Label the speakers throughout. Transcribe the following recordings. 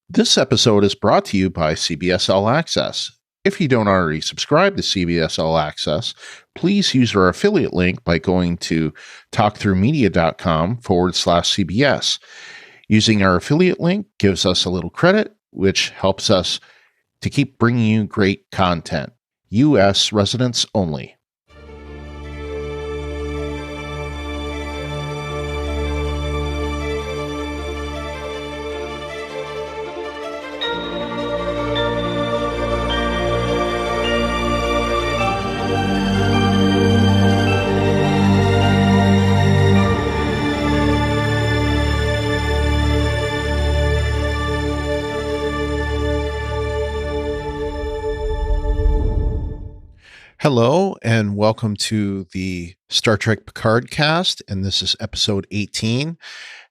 Speaker 1: This episode is brought to you by CBS All Access. If you don't already subscribe to CBS All Access, please use our affiliate link by going to talkthroughmedia.com/CBS. Using our affiliate link gives us a little credit, which helps us to keep bringing you great content. U.S. residents only. Hello, and welcome to the Star Trek Picard cast, and this is episode 18.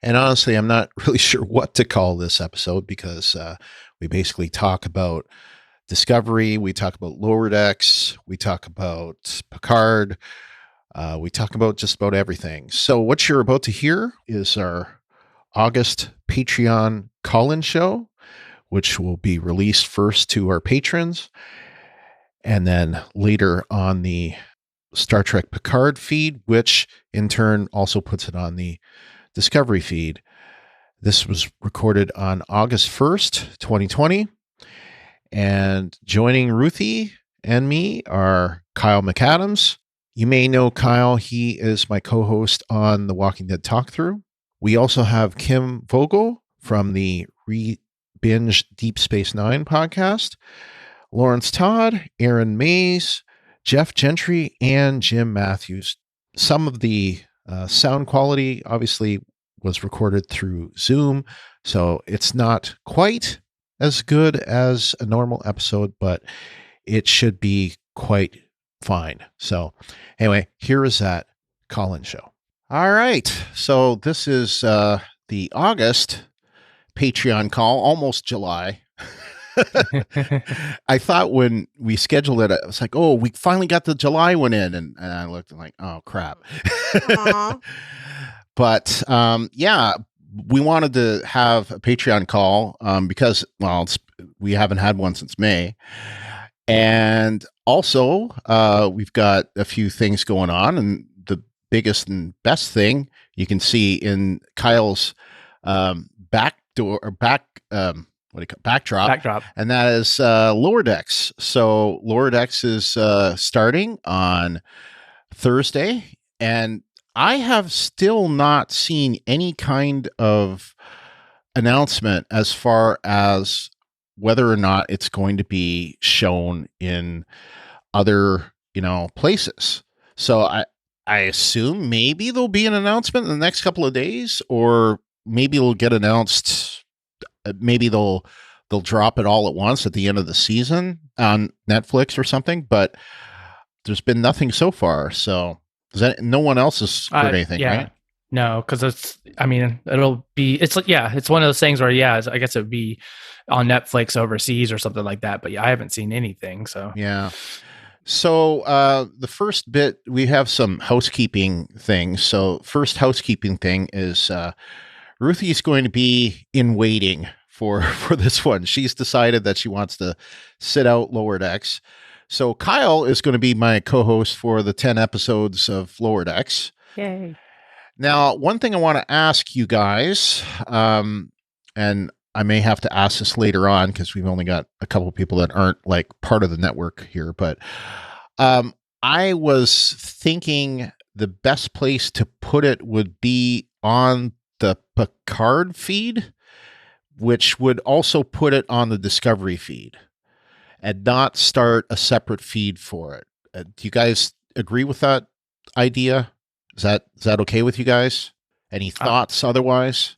Speaker 1: And honestly, I'm not really sure what to call this episode because we basically talk about Discovery, we talk about Lower Decks, we talk about Picard, we talk about just about everything. So what you're about to hear is our August Patreon call-in show, which will be released first to our patrons, and then later on the Star Trek Picard feed, which in turn also puts it on the Discovery feed. This was recorded on August 1st, 2020. And joining Ruthie and me are Kyle McAdams. You may know Kyle. He is my co-host on the Walking Dead Talk Through. We also have Kim Vogel from the Binge Deep Space Nine podcast, Lawrence Todd, Aaron Mays, Jeff Gentry, and Jim Matthews. Some of the sound quality obviously was recorded through Zoom, so it's not quite as good as a normal episode, but it should be quite fine. So anyway, here is that call-in show. All right, so this is the August Patreon call, almost July. I thought when we scheduled it, I was like, oh, we finally got the July one in. And I looked and like, oh, crap. But yeah, we wanted to have a Patreon call because, well, we haven't had one since May. And also, we've got a few things going on. And the biggest and best thing you can see in Kyle's backdrop, and that is Lower Decks. So Lower Decks is starting on Thursday, and I have still not seen any kind of announcement as far as whether or not it's going to be shown in other, places. So I assume maybe there'll be an announcement in the next couple of days, or maybe it'll get announced. Maybe they'll drop it all at once at the end of the season on Netflix or something, but there's been nothing so far. So no one else has heard anything, right?
Speaker 2: No, because it's one of those things where, I guess it would be on Netflix overseas or something like that. But yeah, I haven't seen anything. So
Speaker 1: yeah. So the first bit, we have some housekeeping things. So first housekeeping thing is Ruthie's going to be in waiting for this one. She's decided that she wants to sit out Lower Decks. So Kyle is going to be my co-host for the 10 episodes of Lower Decks.
Speaker 2: Yay.
Speaker 1: Now, one thing I want to ask you guys, and I may have to ask this later on because we've only got a couple of people that aren't like part of the network here, but I was thinking the best place to put it would be on the Picard feed, which would also put it on the Discovery feed and not start a separate feed for it. Do you guys agree with that idea? Is that okay with you guys? Any thoughts otherwise?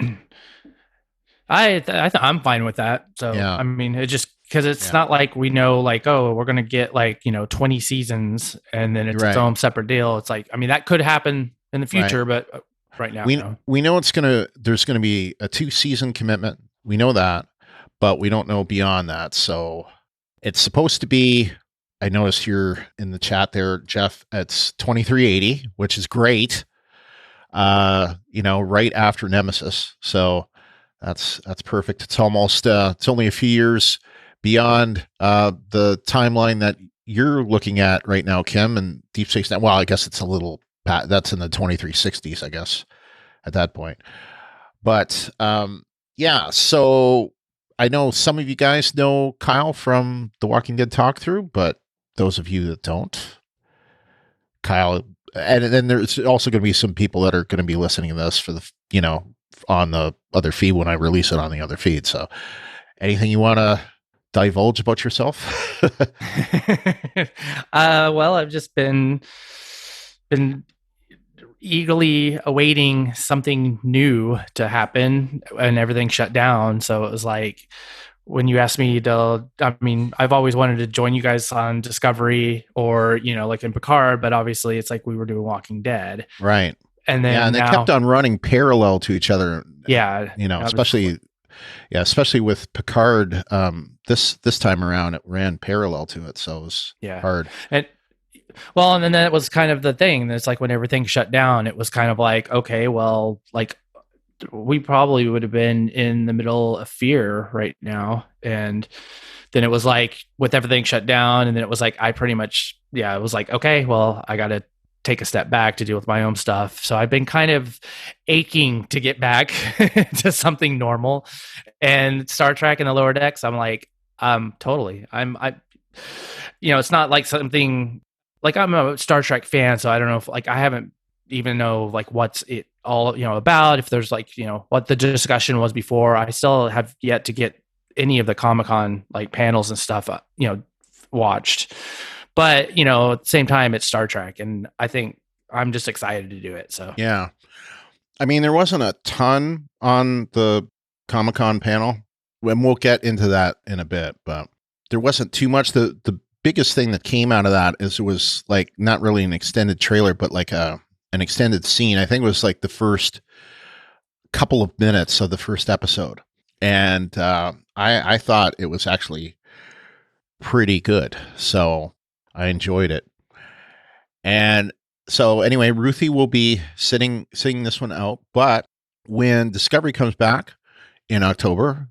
Speaker 2: I'm fine with that. So yeah. It just because it's not like we know, like, oh, we're gonna get 20 seasons and then it's its own separate deal. It's like, that could happen in the future, but right now
Speaker 1: we know there's gonna be a 2-season commitment. We know that, but we don't know beyond that. So it's supposed to be, I noticed here in the chat there, Jeff, it's 2380, which is great. Right after Nemesis. So That's perfect. It's almost it's only a few years beyond the timeline that you're looking at right now, Kim, and Deep Space Nine. Well, I guess it's a little that's in the 2360s, I guess, at that point. But yeah, so I know some of you guys know Kyle from the Walking Dead Talk Through, but those of you that don't, Kyle, and then there's also going to be some people that are going to be listening to this for the, on the other feed when I release it on the other feed. So anything you want to divulge about yourself?
Speaker 2: Well, I've just been eagerly awaiting something new to happen, and everything shut down. So it was like, when you asked me I've always wanted to join you guys on Discovery or, like in Picard, but obviously it's like we were doing Walking Dead.
Speaker 1: Right.
Speaker 2: And then
Speaker 1: they kept on running parallel to each other.
Speaker 2: Yeah.
Speaker 1: Especially with Picard, this time around, it ran parallel to it. So it was hard. And
Speaker 2: then that was kind of the thing. It's like when everything shut down, it was kind of like, okay, well, like we probably would have been in the middle of fear right now. And then it was like with everything shut down, and then it was like, it was like, okay, well, I got to take a step back to deal with my own stuff. So I've been kind of aching to get back to something normal. And Star Trek and the Lower Decks, I'm like, totally. It's not like something like, I'm a Star Trek fan, so I don't know if I haven't even know what's it all about, if there's what the discussion was before. I still have yet to get any of the Comic-Con panels and stuff watched. But, at the same time, it's Star Trek, and I think I'm just excited to do it. So
Speaker 1: yeah, I mean, there wasn't a ton on the Comic-Con panel, and we'll get into that in a bit, but there wasn't too much. The biggest thing that came out of that is it was not really an extended trailer, but an extended scene. I think it was the first couple of minutes of the first episode, and I thought it was actually pretty good. So I enjoyed it. And so anyway, Ruthie will be sitting this one out, but when Discovery comes back in October,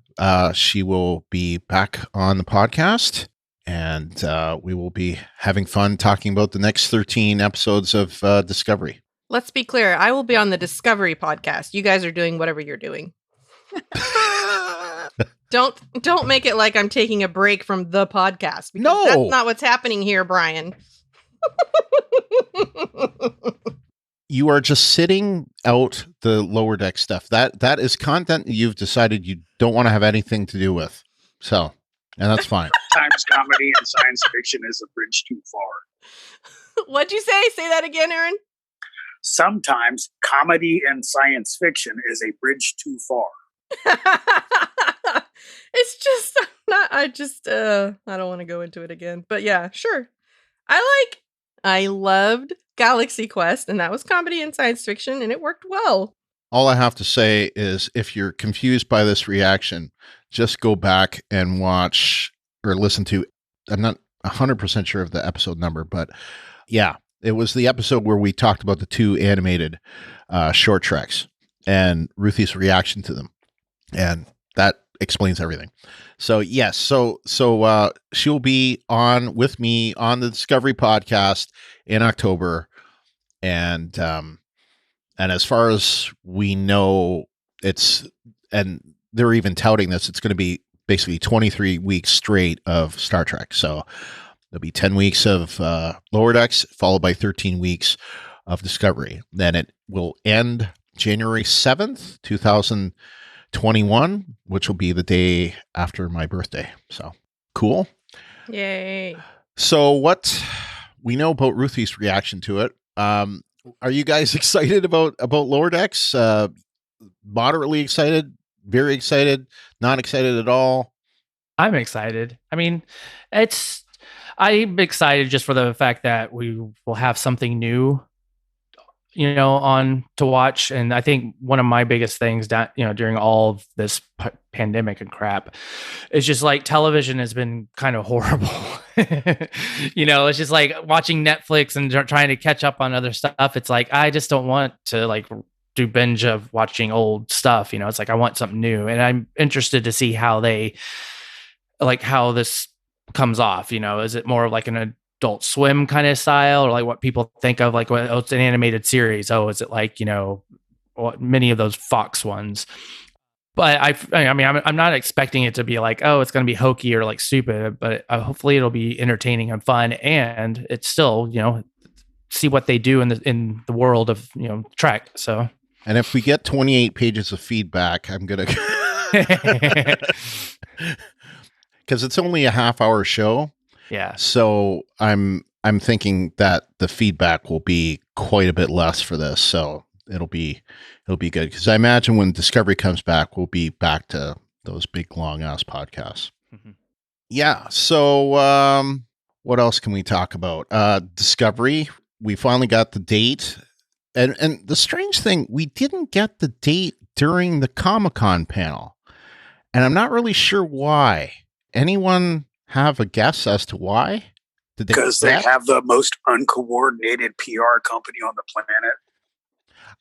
Speaker 1: she will be back on the podcast, and we will be having fun talking about the next 13 episodes of Discovery.
Speaker 3: Let's be clear. I will be on the Discovery podcast. You guys are doing whatever you're doing. Don't make it like I'm taking a break from the podcast.
Speaker 1: No,
Speaker 3: that's not what's happening here, Brian.
Speaker 1: You are just sitting out the Lower Deck stuff. That is content you've decided you don't want to have anything to do with. So, and that's fine.
Speaker 4: Sometimes comedy and science fiction is a bridge too far.
Speaker 3: What'd you say? Say that again, Aaron.
Speaker 4: Sometimes comedy and science fiction is a bridge too far.
Speaker 3: It's just I don't want to go into it again. But yeah, sure. I loved Galaxy Quest, and that was comedy and science fiction, and it worked well.
Speaker 1: All I have to say is, if you're confused by this reaction, just go back and watch or listen to, I'm not 100% sure of the episode number, but yeah, it was the episode where we talked about the two animated short treks and Ruthie's reaction to them. And that explains everything. So yes, so she'll be on with me on the Discovery podcast in October, and as far as we know, and they're even touting this, it's going to be basically 23 weeks straight of Star Trek. So there'll be 10 weeks of Lower Decks, followed by 13 weeks of Discovery. Then it will end January 7th, 2021, which will be the day after my birthday. So cool.
Speaker 3: Yay.
Speaker 1: So what we know about Ruthie's reaction to it. Are you guys excited about Lower Decks? Moderately excited, very excited, not excited at all?
Speaker 2: I'm excited. I mean, I'm excited just for the fact that we will have something new, on to watch. And I think one of my biggest things that, during all of this pandemic and crap, is just television has been kind of horrible. It's just watching Netflix and trying to catch up on other stuff. It's I just don't want to do binge of watching old stuff. It's like I want something new, and I'm interested to see how how this comes off. Is it more of like an Adult Swim kind of style, or like what people think of like, oh, it's an animated series? Oh, is it like many of those Fox ones? But I'm not expecting it to be like, oh, it's going to be hokey or like stupid, but hopefully it'll be entertaining and fun, and it's still see what they do in the world of Trek. So,
Speaker 1: and if we get 28 pages of feedback, I'm gonna because it's only a half-hour show.
Speaker 2: Yeah.
Speaker 1: So I'm thinking that the feedback will be quite a bit less for this. So it'll be good, because I imagine when Discovery comes back, we'll be back to those big long ass podcasts. Mm-hmm. Yeah. So what else can we talk about? Discovery. We finally got the date, and the strange thing, we didn't get the date during the Comic-Con panel, and I'm not really sure why. Anyone have a guess as to why?
Speaker 4: Because they have the most uncoordinated PR company on the planet.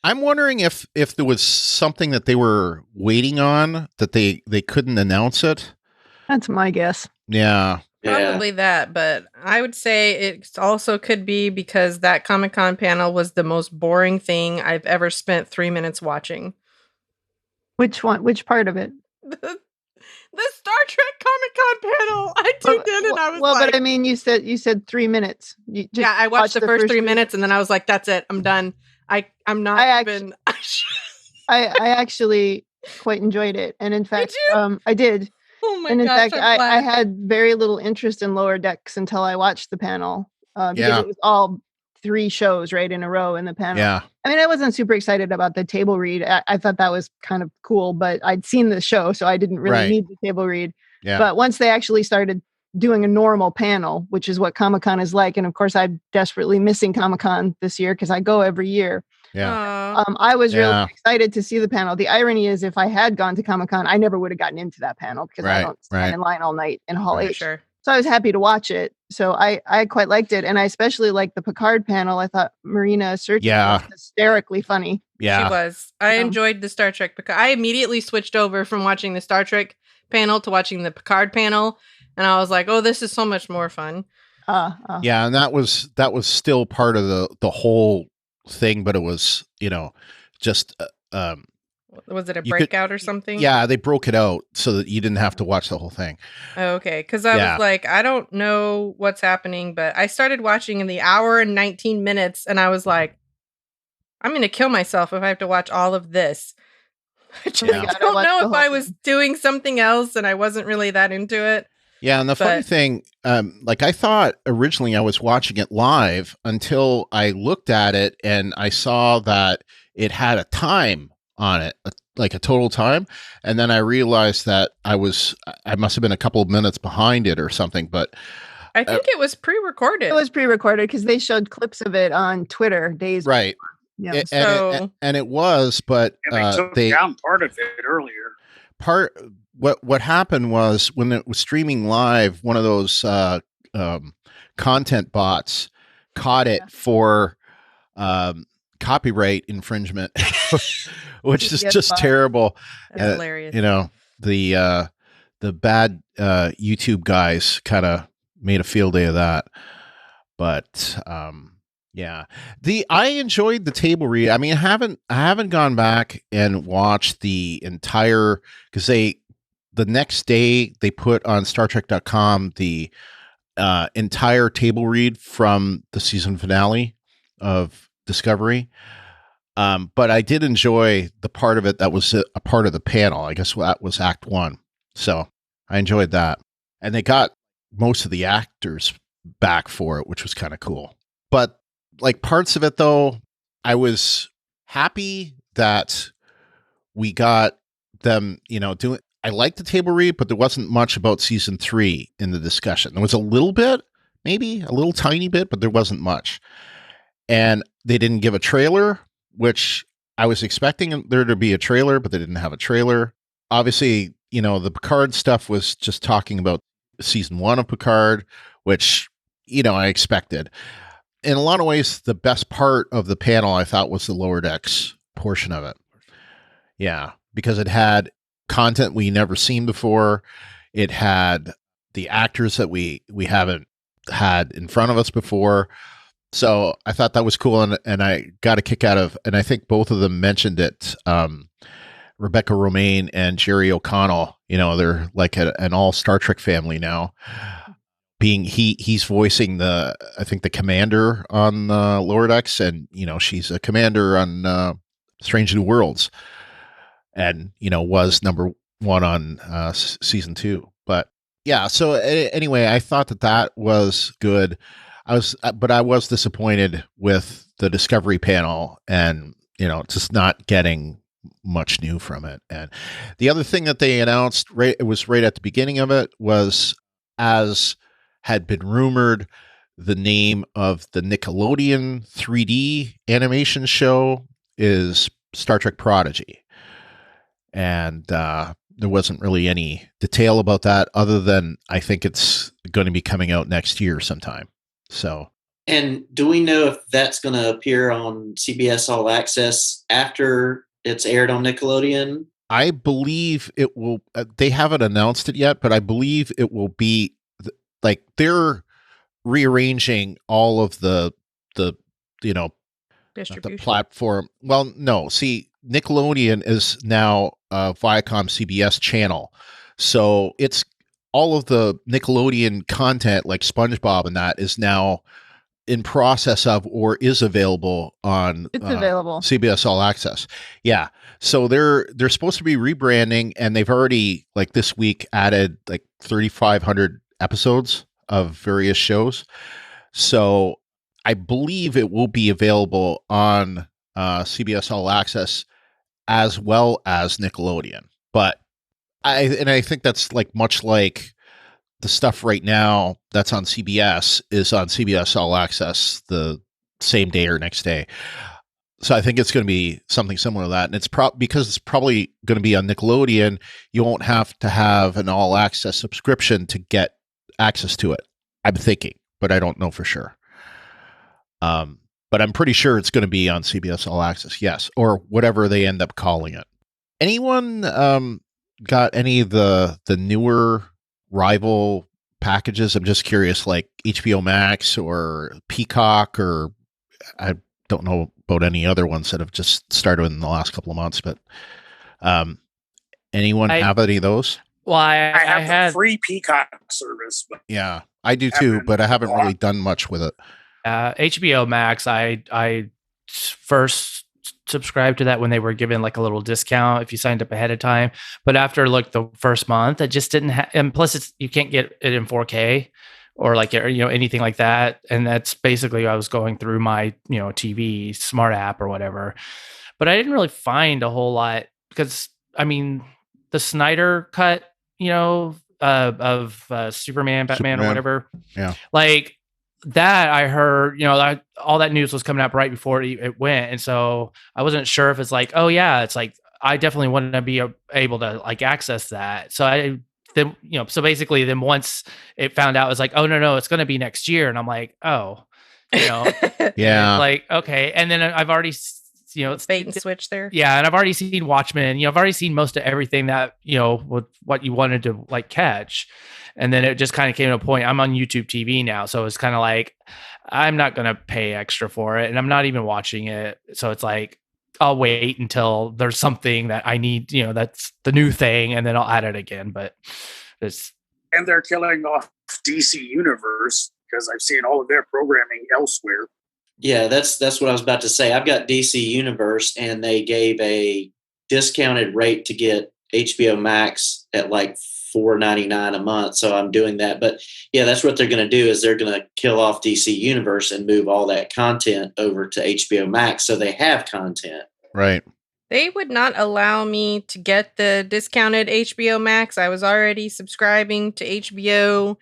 Speaker 1: I'm wondering if there was something that they were waiting on that they couldn't announce it.
Speaker 5: That's my guess.
Speaker 1: Yeah.
Speaker 3: Probably that, but I would say it also could be because that Comic-Con panel was the most boring thing I've ever spent 3 minutes watching.
Speaker 5: Which one? Which part of it?
Speaker 3: The Star Trek Comic-Con panel. I tuned in and I was
Speaker 5: but I mean, you said 3 minutes.
Speaker 3: I watched the first 3 minutes and then I was like, that's it. I'm done. I'm not I
Speaker 5: actually quite enjoyed it. And in fact, I did.
Speaker 3: Oh my
Speaker 5: and in
Speaker 3: gosh,
Speaker 5: fact, I had very little interest in Lower Decks until I watched the panel. Because it was all 3 shows right in a row in the panel.
Speaker 1: Yeah.
Speaker 5: I mean, I wasn't super excited about the table read. I thought that was kind of cool, but I'd seen the show, so I didn't really need the table read.
Speaker 1: Yeah.
Speaker 5: But once they actually started doing a normal panel, which is what Comic-Con is like, and of course I'm desperately missing Comic-Con this year because I go every year.
Speaker 1: Yeah.
Speaker 5: I was really excited to see the panel. The irony is, if I had gone to Comic-Con, I never would have gotten into that panel because I don't stand in line all night in Hall H.
Speaker 3: Sure.
Speaker 5: So I was happy to watch it. So I quite liked it. And I especially liked the Picard panel. I thought Marina Sirtis was hysterically funny.
Speaker 1: Yeah.
Speaker 3: She was. I enjoyed the Star Trek Picard. I immediately switched over from watching the Star Trek panel to watching the Picard panel. And I was like, oh, this is so much more fun.
Speaker 1: Yeah, and that was still part of the whole thing, but it was, just
Speaker 3: was it a breakout or something?
Speaker 1: Yeah, they broke it out so that you didn't have to watch the whole thing.
Speaker 3: Oh, okay, because I was like, I don't know what's happening, but I started watching in the hour and 19 minutes, and I was like, I'm going to kill myself if I have to watch all of this. I don't know if I was doing something else and I wasn't really that into it.
Speaker 1: Yeah, and the funny thing, I thought originally I was watching it live until I looked at it and I saw that it had a time on it, like a total time, and then I realized that I must have been a couple of minutes behind it or something. But
Speaker 3: I think it was pre-recorded.
Speaker 5: It was pre-recorded because they showed clips of it on Twitter days
Speaker 1: right.
Speaker 5: before. Yeah,
Speaker 1: and it was, but
Speaker 4: they took down part of it earlier.
Speaker 1: What happened was when it was streaming live, one of those content bots caught it for copyright infringement, which is just terrible.
Speaker 3: That's hilarious.
Speaker 1: The bad YouTube guys kind of made a field day of that. But yeah, I enjoyed the table read. I mean, I haven't gone back and watched the entire, because the next day they put on StarTrek.com the entire table read from the season finale of Discovery. But I did enjoy the part of it that was a part of the panel. I guess that was Act 1. So I enjoyed that. And they got most of the actors back for it, which was kind of cool. But like parts of it, though, I was happy that we got them, doing. I liked the table read, but there wasn't much about season 3 in the discussion. There was a little bit, maybe a little tiny bit, but there wasn't much. And they didn't give a trailer, which I was expecting there to be a trailer, but they didn't have a trailer. Obviously, the Picard stuff was just talking about season 1 of Picard, which, I expected. In a lot of ways, the best part of the panel, I thought, was the Lower Decks portion of it. Yeah, because it had content we never seen before. It had the actors that we haven't had in front of us before. So I thought that was cool, and I got a kick out of, and I think both of them mentioned it. Rebecca Romaine and Jerry O'Connell, they're like an all Star Trek family now. He's voicing I think the commander on Lower Decks, and she's a commander on Strange New Worlds, and was number one on season 2. But yeah, so anyway, I thought that was good. But I was disappointed with the Discovery panel, and just not getting much new from it. And the other thing that they announced, it was right at the beginning of it, was, as had been rumored, the name of the Nickelodeon 3D animation show is Star Trek Prodigy. And there wasn't really any detail about that, other than I think it's going to be coming out next year sometime. So,
Speaker 6: and do we know if that's going to appear on CBS All Access after it's aired on Nickelodeon?
Speaker 1: I believe it will. They haven't announced it yet, but I believe it will be like they're rearranging all of the
Speaker 3: distribution,
Speaker 1: the platform. Well, no, see, Nickelodeon is now a Viacom CBS channel, so it's all of the Nickelodeon content like SpongeBob and that is now in process of, or is available on
Speaker 5: available
Speaker 1: CBS All Access. Yeah. So they're supposed to be rebranding, and they've already, like, this week added like 3,500 episodes of various shows. So I believe it will be available on CBS All Access as well as Nickelodeon. But I think that's like much like the stuff right now that's on CBS is on CBS All Access the same day or next day. So I think it's going to be something similar to that. And it's because it's probably going to be on Nickelodeon, you won't have to have an All Access subscription to get access to it. I'm thinking, but I don't know for sure. But I'm pretty sure it's going to be on CBS All Access, yes, or whatever they end up calling it. Anyone got any of the newer rival packages? I'm just curious, like HBO Max or Peacock, or I don't know about any other ones that have just started in the last couple of months, but anyone have any of those?
Speaker 2: Well, I
Speaker 4: had the free Peacock service. But
Speaker 1: yeah, I do too, but I haven't really done much with it.
Speaker 2: HBO Max, I first subscribed to that when they were given like a little discount if you signed up ahead of time. But after like the first month, it just didn't have, and plus you can't get it in 4K or like, anything like that. And that's basically, I was going through my, TV smart app or whatever, but I didn't really find a whole lot because the Snyder cut, of Superman, Batman or whatever.
Speaker 1: Yeah.
Speaker 2: Like, that I heard, all that news was coming up right before it went. And so I wasn't sure if it's like, oh yeah, it's like, I definitely want to be able to like access that. So so basically then once it found out, it was like, oh no, it's going to be next year. And I'm like, oh,
Speaker 1: yeah,
Speaker 2: like, okay. And then I've already,
Speaker 3: it's bait and switch there.
Speaker 2: Yeah. And I've already seen Watchmen, I've already seen most of everything that, with what you wanted to like catch. And then it just kind of came to a point, I'm on YouTube TV now. So it's kind of like, I'm not going to pay extra for it. And I'm not even watching it. So it's like, I'll wait until there's something that I need, that's the new thing. And then I'll add it again. But it's.
Speaker 4: And they're killing off DC Universe because I've seen all of their programming elsewhere.
Speaker 6: Yeah, that's what I was about to say. I've got DC Universe, and they gave a discounted rate to get HBO Max at like $4.99 a month. So I'm doing that. But yeah, that's what they're going to do, is they're going to kill off DC Universe and move all that content over to HBO Max. So they have content.
Speaker 1: Right.
Speaker 3: They would not allow me to get the discounted HBO Max. I was already subscribing to HBO.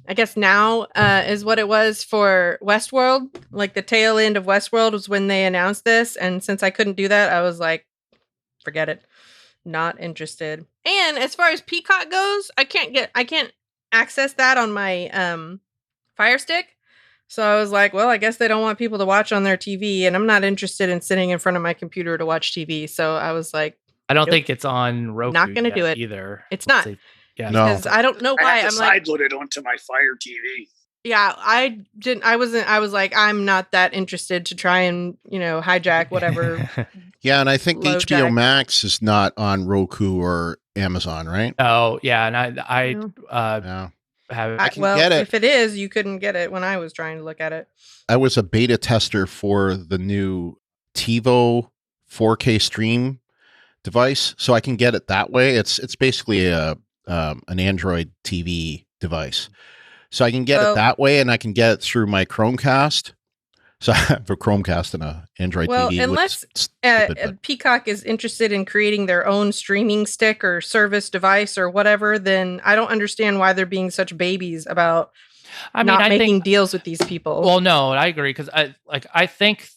Speaker 3: I guess now is what it was for Westworld. Like the tail end of Westworld was when they announced this. And since I couldn't do that, I was like, forget it. Not interested. And as far as Peacock goes, I can't access that on my Fire Stick. So I was like, well, I guess they don't want people to watch on their TV, and I'm not interested in sitting in front of my computer to watch TV. So I was like,
Speaker 2: I don't think it's on Roku.
Speaker 3: Not going to do it
Speaker 2: either.
Speaker 3: It's not.
Speaker 2: Yeah,
Speaker 3: because I don't know why.
Speaker 4: I'm like, sideload it onto my Fire TV.
Speaker 3: Yeah, I didn't. I was like, I'm not that interested to try and hijack whatever.
Speaker 1: Yeah, and I think HBO Max is not on Roku or Amazon, right?
Speaker 2: Oh yeah, and I
Speaker 1: can get it.
Speaker 3: If it is, you couldn't get it when I was trying to look at it.
Speaker 1: I was a beta tester for the new TiVo 4K stream device, so I can get it that way. It's basically an Android TV device, so I can get it that way, and I can get it through my Chromecast. So I have a Chromecast and an Android TV.
Speaker 3: Well, unless Peacock is interested in creating their own streaming stick or service device or whatever, then I don't understand why they're being such babies about making deals with these people.
Speaker 2: Well, no, I agree, because I think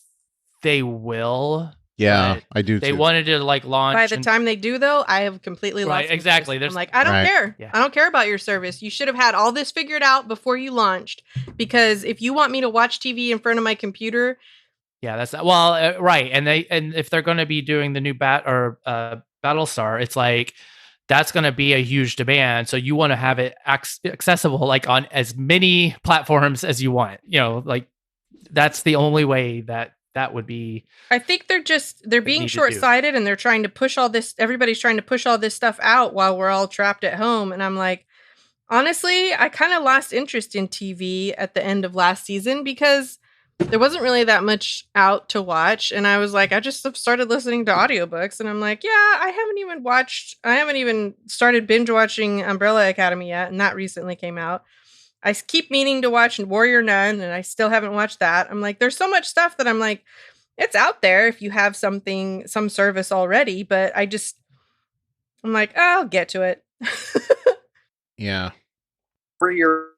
Speaker 2: they will.
Speaker 1: Yeah, I do.
Speaker 2: They wanted to launch.
Speaker 3: By the time they do, though, I have completely lost.
Speaker 2: Exactly.
Speaker 3: I'm like, I don't care. Yeah. I don't care about your service. You should have had all this figured out before you launched. Because if you want me to watch TV in front of my computer,
Speaker 2: yeah, that's right. And if they're going to be doing the new Battlestar, it's like that's going to be a huge demand. So you want to have it accessible on as many platforms as you want. That's the only way that would be.
Speaker 3: I think they're being short-sighted, and they're trying to push all this. Everybody's trying to push all this stuff out while we're all trapped at home. And I'm like, honestly, I kind of lost interest in TV at the end of last season because there wasn't really that much out to watch. And I was like, I just started listening to audiobooks, and I'm like, yeah, I haven't even started binge watching Umbrella Academy yet. And that recently came out. I keep meaning to watch Warrior Nun, and I still haven't watched that. I'm like, there's so much stuff that I'm like, it's out there if you have some service already, but I'm like, I'll get to it.
Speaker 1: Yeah.
Speaker 4: Warrior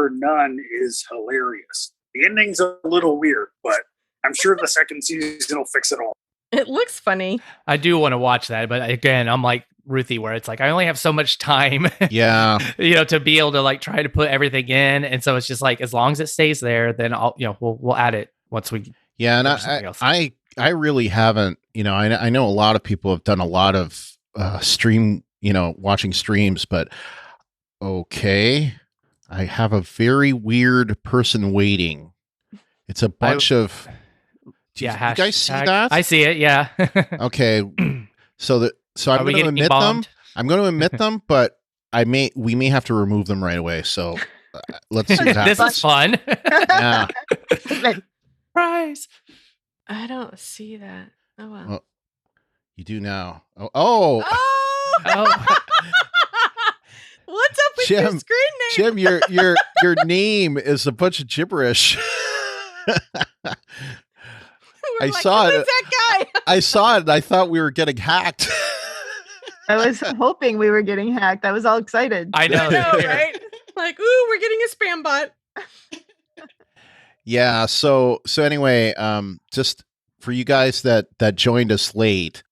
Speaker 4: Nun is hilarious. The ending's a little weird, but I'm sure the second season will fix it all.
Speaker 3: It looks funny.
Speaker 2: I do want to watch that, but again, I'm like Ruthie, where it's like I only have so much time.
Speaker 1: Yeah,
Speaker 2: to be able to try to put everything in, and so it's just like as long as it stays there, then we'll add it once we.
Speaker 1: Yeah, and I really haven't. I know a lot of people have done a lot of watching streams, but okay, I have a very weird person waiting. It's a bunch of. Do you guys see that?
Speaker 2: I see it. Yeah.
Speaker 1: Okay. So I'm going to admit them. I'm going to admit them, but we may have to remove them right away. So let's see what happens.
Speaker 2: This is fun.
Speaker 1: Yeah.
Speaker 2: Surprise.
Speaker 3: I don't see that. Oh well. Well,
Speaker 1: you do now. Oh.
Speaker 3: What's up with your screen name?
Speaker 1: Jim, your name is a bunch of gibberish. I saw it.
Speaker 3: Who is that guy?
Speaker 1: I saw it and I thought we were getting hacked.
Speaker 5: I was hoping we were getting hacked. I was all excited.
Speaker 2: I know,
Speaker 3: right? Like, ooh, we're getting a spam bot.
Speaker 1: Yeah, so anyway, just for you guys that joined us late,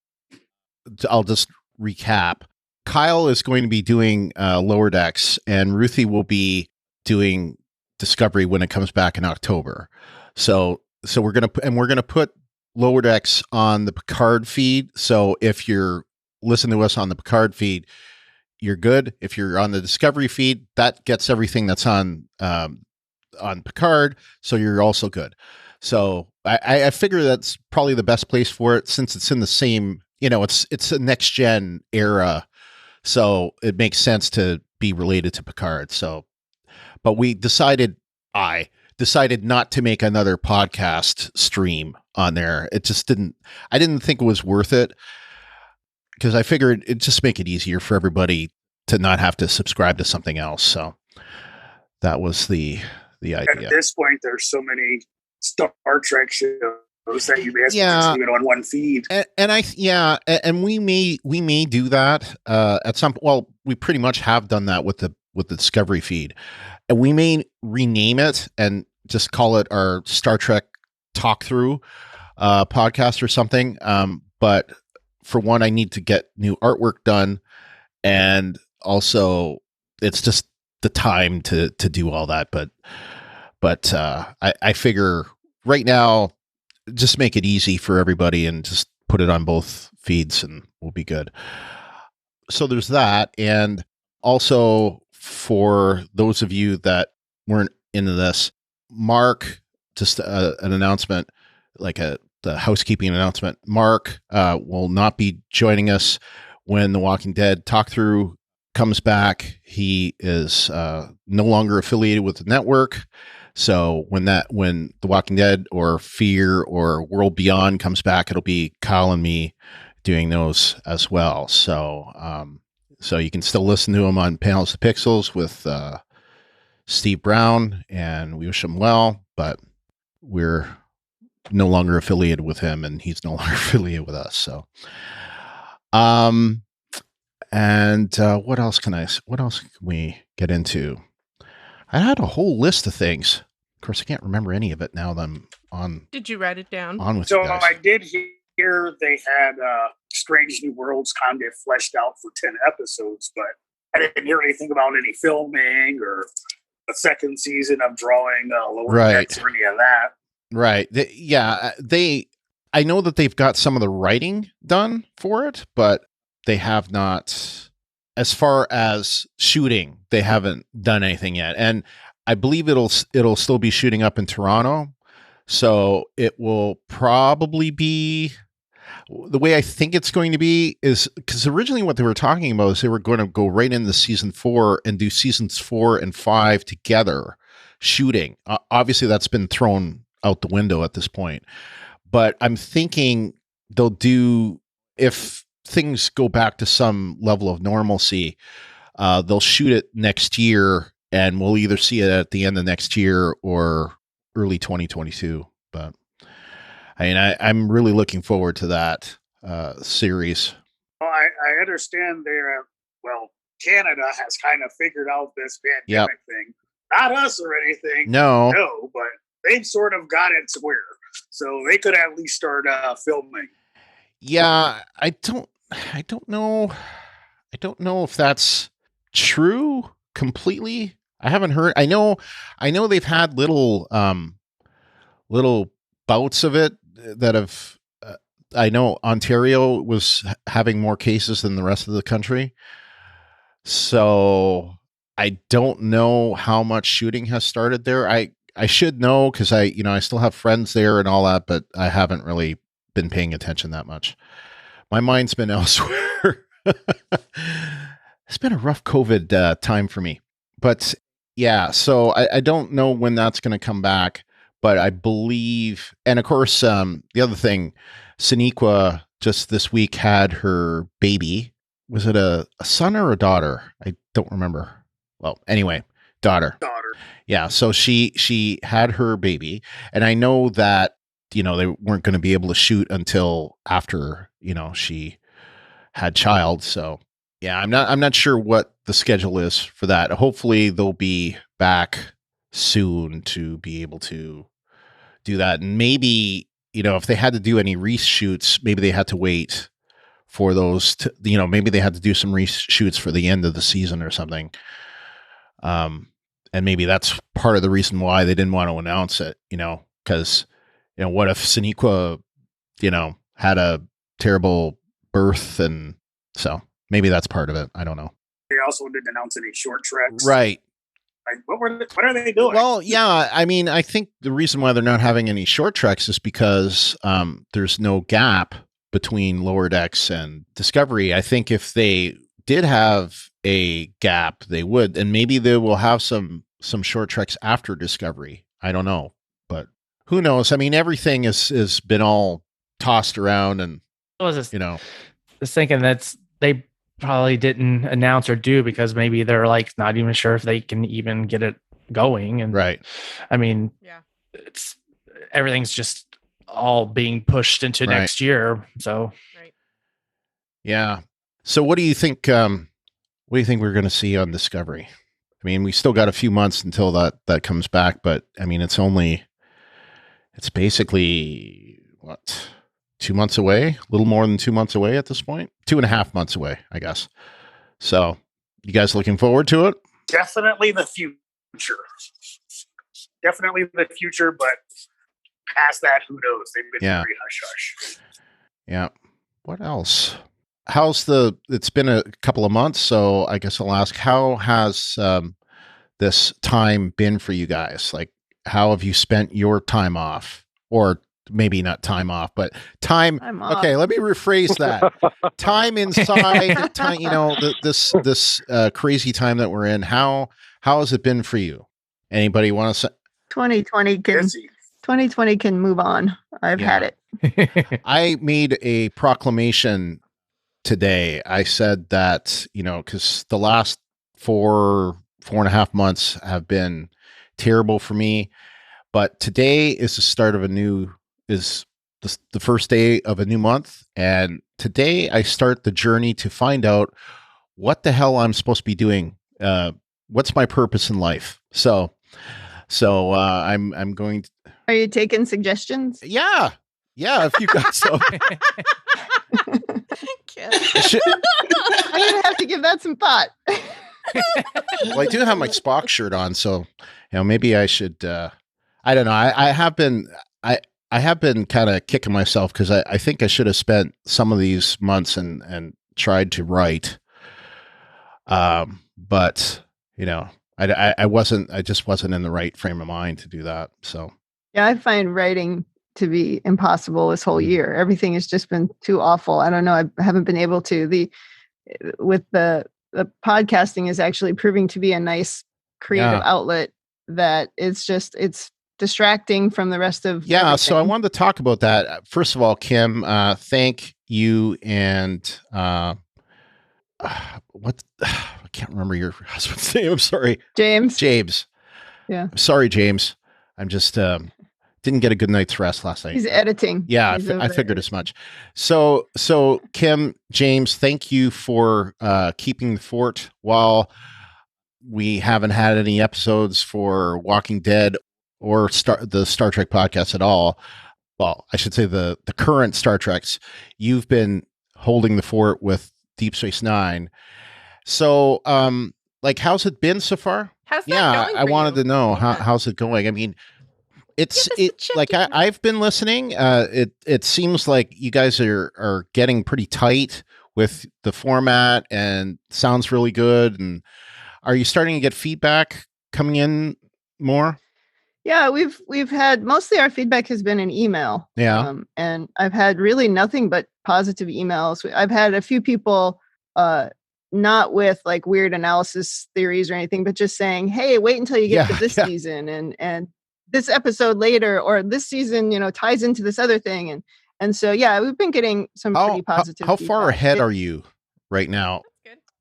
Speaker 1: I'll just recap. Kyle is going to be doing Lower Decks, and Ruthie will be doing Discovery when it comes back in October. So we're gonna put Lower Decks on the Picard feed. So if you're listening to us on the Picard feed, you're good. If you're on the Discovery feed, that gets everything that's on Picard, so you're also good. So I figure that's probably the best place for it, since it's in the same. It's a next gen era, so it makes sense to be related to Picard. So, but I decided not to make another podcast stream on there. It just I didn't think it was worth it, because I figured it'd just make it easier for everybody to not have to subscribe to something else. So that was the idea.
Speaker 4: At this point, there's so many Star Trek shows that you may have to do it on one feed.
Speaker 1: And we may do that at some. Well, we pretty much have done that with the Discovery feed, and we may rename it and just call it our Star Trek talk through podcast or something. But for one, I need to get new artwork done, and also it's just the time to do all that. But But I figure right now, just make it easy for everybody and just put it on both feeds and we'll be good. So there's that. And also for those of you that weren't into this, Mark, just an announcement, like the housekeeping announcement. Mark will not be joining us when the Walking Dead talk through comes back. He is no longer affiliated with the network. So when the Walking Dead or Fear or World Beyond comes back, it'll be Kyle and me doing those as well. So so you can still listen to him on Panels to Pixels with Steve Brown, and we wish him well, but we're no longer affiliated with him and he's no longer affiliated with us. So and what else can we get into? I had a whole list of things. Of course, I can't remember any of it now that I'm on.
Speaker 3: Did you write it down?
Speaker 1: On with you guys.
Speaker 4: I did hear they had Strange New Worlds kind of get fleshed out for 10 episodes, but I didn't hear anything about any filming or a second season of drawing Lower Decks or any of that.
Speaker 1: Right. I know that they've got some of the writing done for it, but they have not, as far as shooting, they haven't done anything yet. And I believe it'll still be shooting up in Toronto. So it will probably be, the way I think it's going to be is, because originally what they were talking about is they were going to go right into season 4 and do seasons 4 and 5 together shooting. Obviously that's been thrown out the window at this point, but I'm thinking they'll do, if things go back to some level of normalcy, they'll shoot it next year and we'll either see it at the end of next year or early 2022. But I mean, I'm really looking forward to that series.
Speaker 4: Well, I understand Canada has kind of figured out this pandemic thing. Not us or anything.
Speaker 1: No,
Speaker 4: but they've sort of got it square. So they could at least start filming.
Speaker 1: Yeah, I don't know. I don't know if that's true completely. I haven't heard. I know they've had little bouts of it that have. I know Ontario was having more cases than the rest of the country. So I don't know how much shooting has started there. I should know because I still have friends there and all that, but I haven't really been paying attention that much. My mind's been elsewhere. It's been a rough COVID time for me, but yeah, so I don't know when that's going to come back, but I believe, and of course, the other thing, Sonequa just this week had her baby. Was it a son or a daughter? I don't remember. Well, anyway, daughter. Yeah. So she had her baby, and I know that, they weren't going to be able to shoot until after, she had child. So yeah, I'm not sure what the schedule is for that. Hopefully they'll be back soon to be able to do that. And maybe, if they had to do any reshoots, maybe they had to wait for those to, maybe they had to do some reshoots for the end of the season or something. And maybe that's part of the reason why they didn't want to announce it, because, what if Sonequa, had a terrible birth, and so maybe that's part of it. I don't know.
Speaker 4: They also didn't announce any short treks.
Speaker 1: Right.
Speaker 4: Like, what are they doing?
Speaker 1: Well, yeah, I mean, I think the reason why they're not having any short treks is because there's no gap between Lower Decks and Discovery. I think if they did have a gap, they would, and maybe they will have some short treks after Discovery. I don't know, but who knows? I mean, everything has been all tossed around, and
Speaker 2: I was just thinking they probably didn't announce or do because maybe they're like not even sure if they can even get it going. And
Speaker 1: right.
Speaker 2: I mean, everything's just all being pushed into next year. So
Speaker 1: yeah. So what do you think? What do you think we're going to see on Discovery? I mean, we still got a few months until that comes back, but I mean, it's basically 2 months away, a little more than 2 months away at this point, 2.5 months away, I guess. So you guys looking forward to it?
Speaker 4: Definitely the future. definitely the future, but past that, who knows? They've been very hush-hush.
Speaker 1: Yeah. What else? It's been a couple of months, so I guess I'll ask, how has this time been for you guys? Like, how have you spent your time off? Or maybe not time off, but time off. Okay, let me rephrase that. Time inside, time, this crazy time that we're in. How has it been for you? Anybody want to say?
Speaker 5: 2020 can move on. I've had it.
Speaker 1: I made a proclamation today. I said that, because the last 4.5 months have been terrible for me, but today is the start of the first day of a new month. And today I start the journey to find out what the hell I'm supposed to be doing. What's my purpose in life? So I'm going to.
Speaker 5: Are you taking suggestions?
Speaker 1: Yeah. If you got some.
Speaker 5: I'm going to have to give that some thought.
Speaker 1: Well, I do have my Spock shirt on, so maybe I should. I don't know. I have been kind of kicking myself because I think I should have spent some of these months and tried to write. But I just wasn't in the right frame of mind to do that. So
Speaker 5: yeah, I find writing to be impossible this whole year. Everything has just been too awful. I don't know. I haven't been able to. The podcasting is actually proving to be a nice creative outlet that it's distracting from the rest of everything.
Speaker 1: So I wanted to talk about that. First of all, Kim, thank you, and I can't remember your husband's name. I'm sorry.
Speaker 5: James.
Speaker 1: Yeah. Sorry, James. I'm just didn't get a good night's rest last night.
Speaker 5: He's editing.
Speaker 1: Yeah, I figured as much. So Kim, James, thank you for keeping the fort while we haven't had any episodes for Walking Dead or the Star Trek podcast at all. Well, I should say the current Star Treks. You've been holding the fort with Deep Space Nine. So, how's it been so far?
Speaker 3: How's that going?
Speaker 1: I wanted to know how's it going. I mean, I've been listening. It seems like you guys are getting pretty tight with the format and sounds really good. And are you starting to get feedback coming in more?
Speaker 5: Yeah, we've had mostly our feedback has been in email.
Speaker 1: Yeah.
Speaker 5: And I've had really nothing but positive emails. I've had a few people, not with like weird analysis theories or anything, but just saying, hey, wait until you get to this season and this episode later, or this season, ties into this other thing. And so, we've been getting some pretty positive
Speaker 1: How
Speaker 5: feedback.
Speaker 1: far ahead are you right now?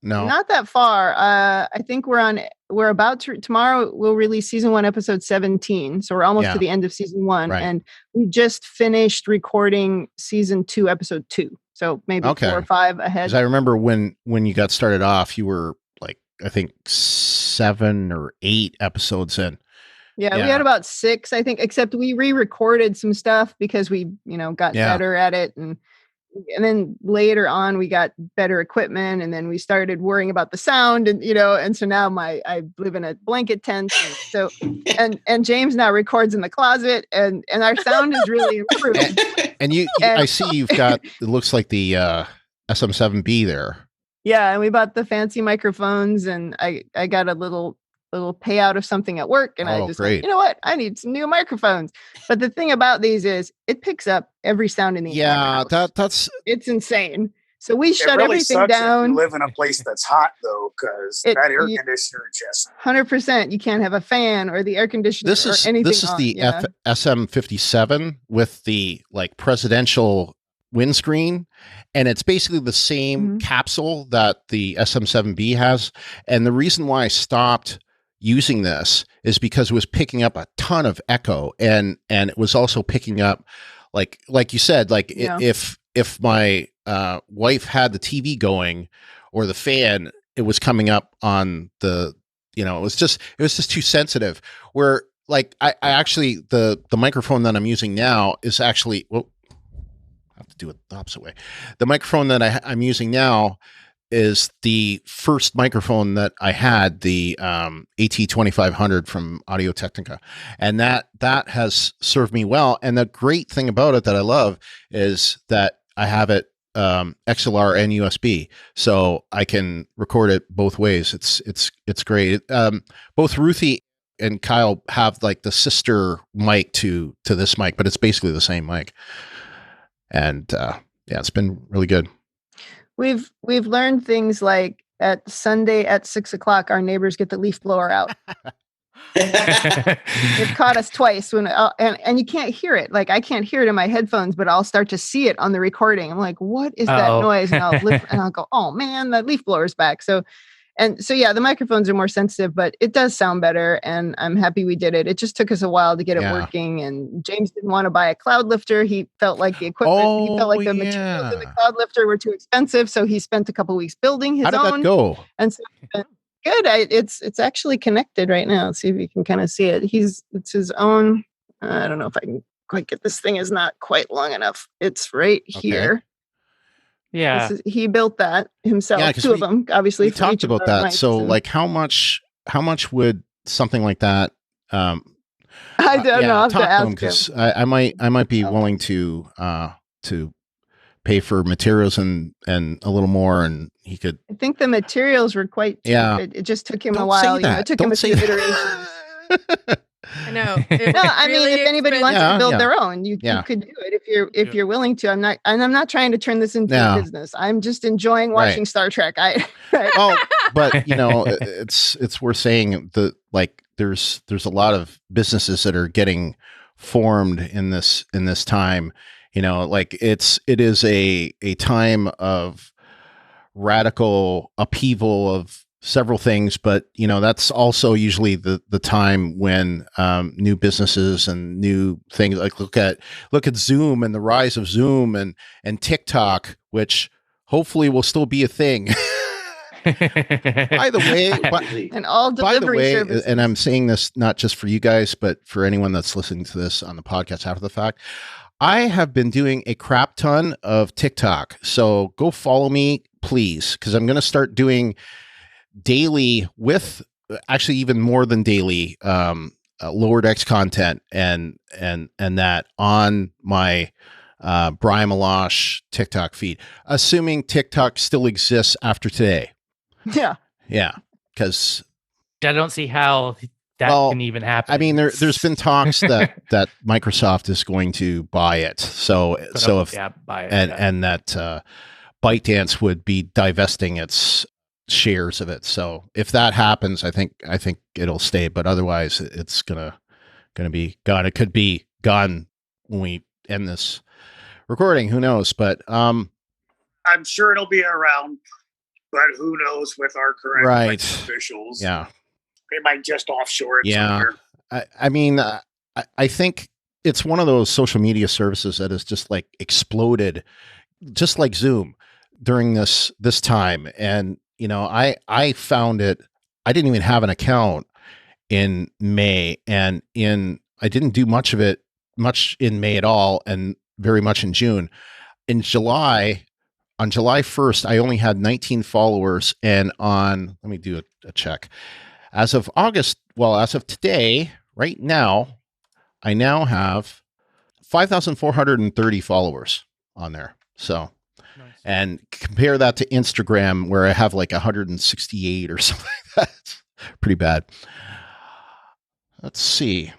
Speaker 1: No,
Speaker 5: not that far. I think we're about to, tomorrow we'll release season 1, episode 17. So we're almost to the end of season 1.
Speaker 1: Right.
Speaker 5: And we just finished recording season 2, episode 2. So maybe 4 or 5 ahead.
Speaker 1: Because I remember when you got started off, you were like, I think 7 or 8 episodes in.
Speaker 5: Yeah, we had about 6, I think, except we re-recorded some stuff because we, got better at it. And then later on we got better equipment, and then we started worrying about the sound, and so now I live in a blanket tent, and James now records in the closet, and our sound is really improved.
Speaker 1: And I see you've got, it looks like the SM7B there.
Speaker 5: Yeah, and we bought the fancy microphones, and I got a little payout of something at work, and I just like, you know what, I need some new microphones. But the thing about these is it picks up every sound in the entire house. It's insane. So we shut everything down.
Speaker 4: If you live in a place that's hot though, because that air conditioner just
Speaker 5: 100%. You can't have a fan or the air conditioner or anything.
Speaker 1: This is the SM57 with the like presidential windscreen, and it's basically the same capsule that the SM7B has. And the reason why I stopped using this is because it was picking up a ton of echo, and it was also picking up like you said, like if my wife had the TV going or the fan, it was coming up on the, it was just too sensitive. Where like I actually the microphone that I'm using now is actually, I have to do it the opposite way. The microphone that I'm using now, is the first microphone that I had, the AT2500 from Audio Technica, and that has served me well. And the great thing about it that I love is that I have it XLR and USB, so I can record it both ways. It's great. Both Ruthie and Kyle have like the sister mic to this mic, but it's basically the same mic. And yeah, it's been really good.
Speaker 5: We've learned things like at Sunday at 6:00, our neighbors get the leaf blower out. It caught us twice when and you can't hear it. Like I can't hear it in my headphones, but I'll start to see it on the recording. I'm like, what is that noise? And I'll go, oh man, that leaf blower's back. So yeah, the microphones are more sensitive, but it does sound better, and I'm happy we did it. It just took us a while to get it working, and James didn't want to buy a cloud lifter. He felt like the equipment, the materials in the cloud lifter were too expensive, so he spent a couple weeks building his own.
Speaker 1: How did that go?
Speaker 5: And so good. It's actually connected right now. Let's see if you can kind of see it. It's his own. I don't know if I can quite get this thing. Is not quite long enough. It's right here.
Speaker 2: Yeah,
Speaker 5: he built that himself. Yeah, two of them, obviously.
Speaker 1: We talked about that. So, like, how much would something like that?
Speaker 5: I don't know. I'll have to ask him
Speaker 1: because I might be willing to pay for materials and a little more, and he could.
Speaker 5: I think the materials were quite cheap.
Speaker 1: Yeah.
Speaker 5: It just took him a while. It took him a few iterations.
Speaker 3: I know.
Speaker 5: I mean, if anybody wants to build their own, you could do it if you're willing to. I'm not trying to turn this into a business. I'm just enjoying watching Star Trek.
Speaker 1: But it's worth saying that there's a lot of businesses that are getting formed in this time. It is a time of radical upheaval of several things, but that's also usually the time when new businesses and new things, like look at Zoom and the rise of Zoom and TikTok, which hopefully will still be a thing. By the way,
Speaker 5: and all delivery services.
Speaker 1: And I'm saying this not just for you guys, but for anyone that's listening to this on the podcast after the fact, I have been doing a crap ton of TikTok, so go follow me, please, because I'm going to start doing daily, with actually even more than daily, Lower Decks content and that on my Brian Malash TikTok feed, assuming TikTok still exists after today. Yeah, because
Speaker 2: I don't see how that can even happen.
Speaker 1: I mean, there's been talks that Microsoft is going to buy it. Buy it, and that ByteDance would be divesting its shares of it. So if that happens, I think it'll stay, but otherwise it's gonna be gone. It could be gone when we end this recording. Who knows? But I'm
Speaker 4: sure it'll be around, but who knows with our current officials?
Speaker 1: Yeah,
Speaker 4: they might just offshore it somewhere.
Speaker 1: I mean, I think it's one of those social media services that has just like exploded, just like Zoom during this time. And I found it. I didn't even have an account in May, and I didn't do much in May at all, and very much in June. In July, on July 1st, I only had 19 followers, and let me do a check. As of today, right now, I now have 5,430 followers on there. So. And compare that to Instagram, where I have like 168 or something like that. It's pretty bad. Let's see.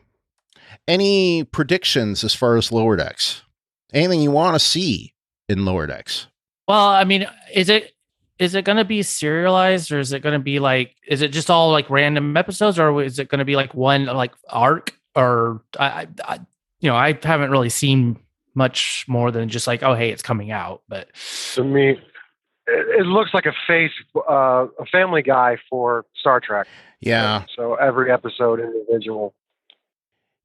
Speaker 1: Any predictions as far as Lower Decks? Anything you want to see in Lower Decks?
Speaker 2: Well, I mean, is it going to be serialized, or is it going to be is it just all like random episodes, or is it going to be like one like arc? Or I haven't really seen much more than just like, oh, hey, it's coming out. But
Speaker 7: to me, it looks like a Family Guy for Star Trek.
Speaker 1: Yeah.
Speaker 7: So every episode individual.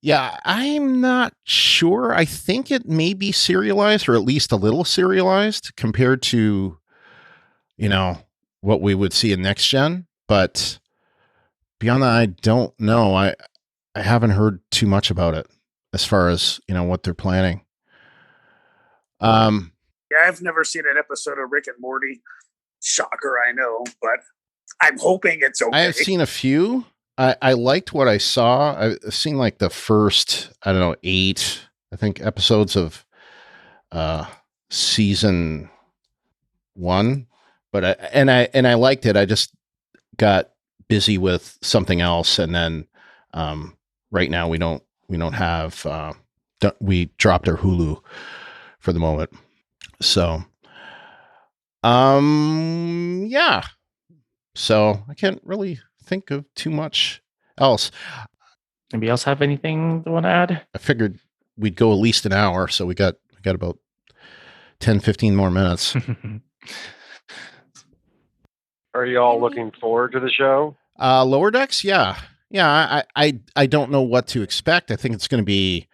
Speaker 1: Yeah, I'm not sure. I think it may be serialized, or at least a little serialized compared to, what we would see in Next Gen. But beyond that, I don't know. I haven't heard too much about it as far as, what they're planning.
Speaker 4: Yeah, I've never seen an episode of Rick and Morty, Shocker, I know, but I'm hoping it's okay.
Speaker 1: I have seen a few. I liked what I saw. I've seen like the first, I don't know, 8, I think, episodes of season 1. But I liked it. I just got busy with something else, and then right now we don't have we dropped our Hulu for the moment. So yeah. So I can't really think of too much else.
Speaker 2: Anybody else have anything they want to add?
Speaker 1: I figured we'd go at least an hour, so we got about 10, 15 more minutes.
Speaker 7: Are you all looking forward to the show?
Speaker 1: Lower Decks, yeah. I don't know what to expect. I think it's going to be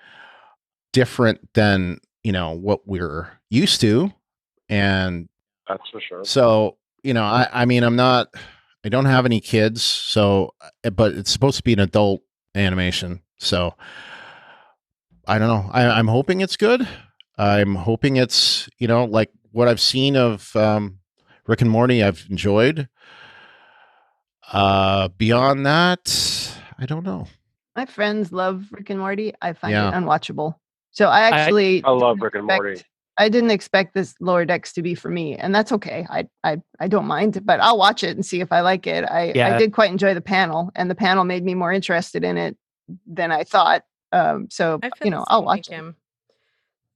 Speaker 1: different than what we're used to, and
Speaker 7: that's for sure.
Speaker 1: So I mean, I don't have any kids, so, but it's supposed to be an adult animation. So I don't know. I'm hoping it's good. I'm hoping it's, like what I've seen of Rick and Morty, I've enjoyed. Beyond that, I don't know.
Speaker 5: My friends love Rick and Morty. I find it unwatchable. So I
Speaker 7: love Rick and Morty.
Speaker 5: I didn't expect this Lower Decks to be for me, and that's okay. I don't mind, but I'll watch it and see if I like it. I did quite enjoy the panel, and the panel made me more interested in it than I thought. So I'll watch it.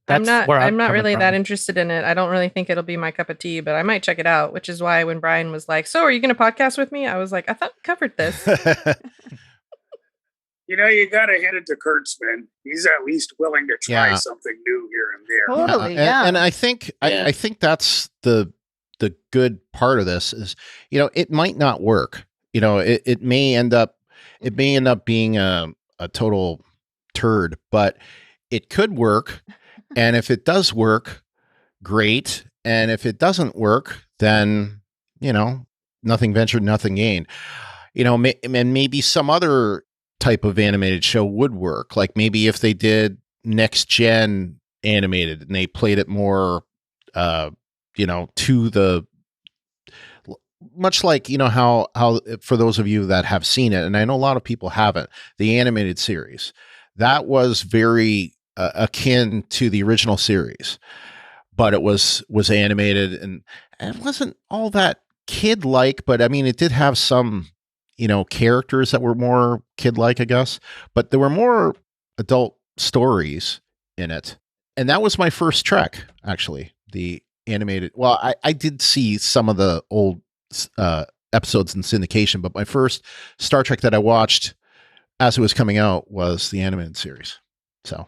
Speaker 3: I'm not really that interested in it. I don't really think it'll be my cup of tea, but I might check it out, which is why when Brian was like, "So are you going to podcast with me?" I was like, "I thought we covered this."
Speaker 4: You got to hand it to Kurtzman. He's at least willing to try something new here and there.
Speaker 5: Totally,
Speaker 1: and I think I think that's the good part of this is, it might not work. It may end up being a total turd, but it could work. And if it does work, great. And if it doesn't work, then nothing ventured, nothing gained. And maybe some other type of animated show would work. Like maybe if they did next gen animated and they played it more, to the, much like, how for those of you that have seen it, and I know a lot of people haven't, the animated series, that was very akin to the original series, but it was animated and it wasn't all that kid-like, but I mean, it did have some characters that were more kid-like, I guess, but there were more adult stories in it. And that was my first Trek, actually, the animated. Well, I did see some of the old episodes in syndication, but my first Star Trek that I watched as it was coming out was the animated series. So,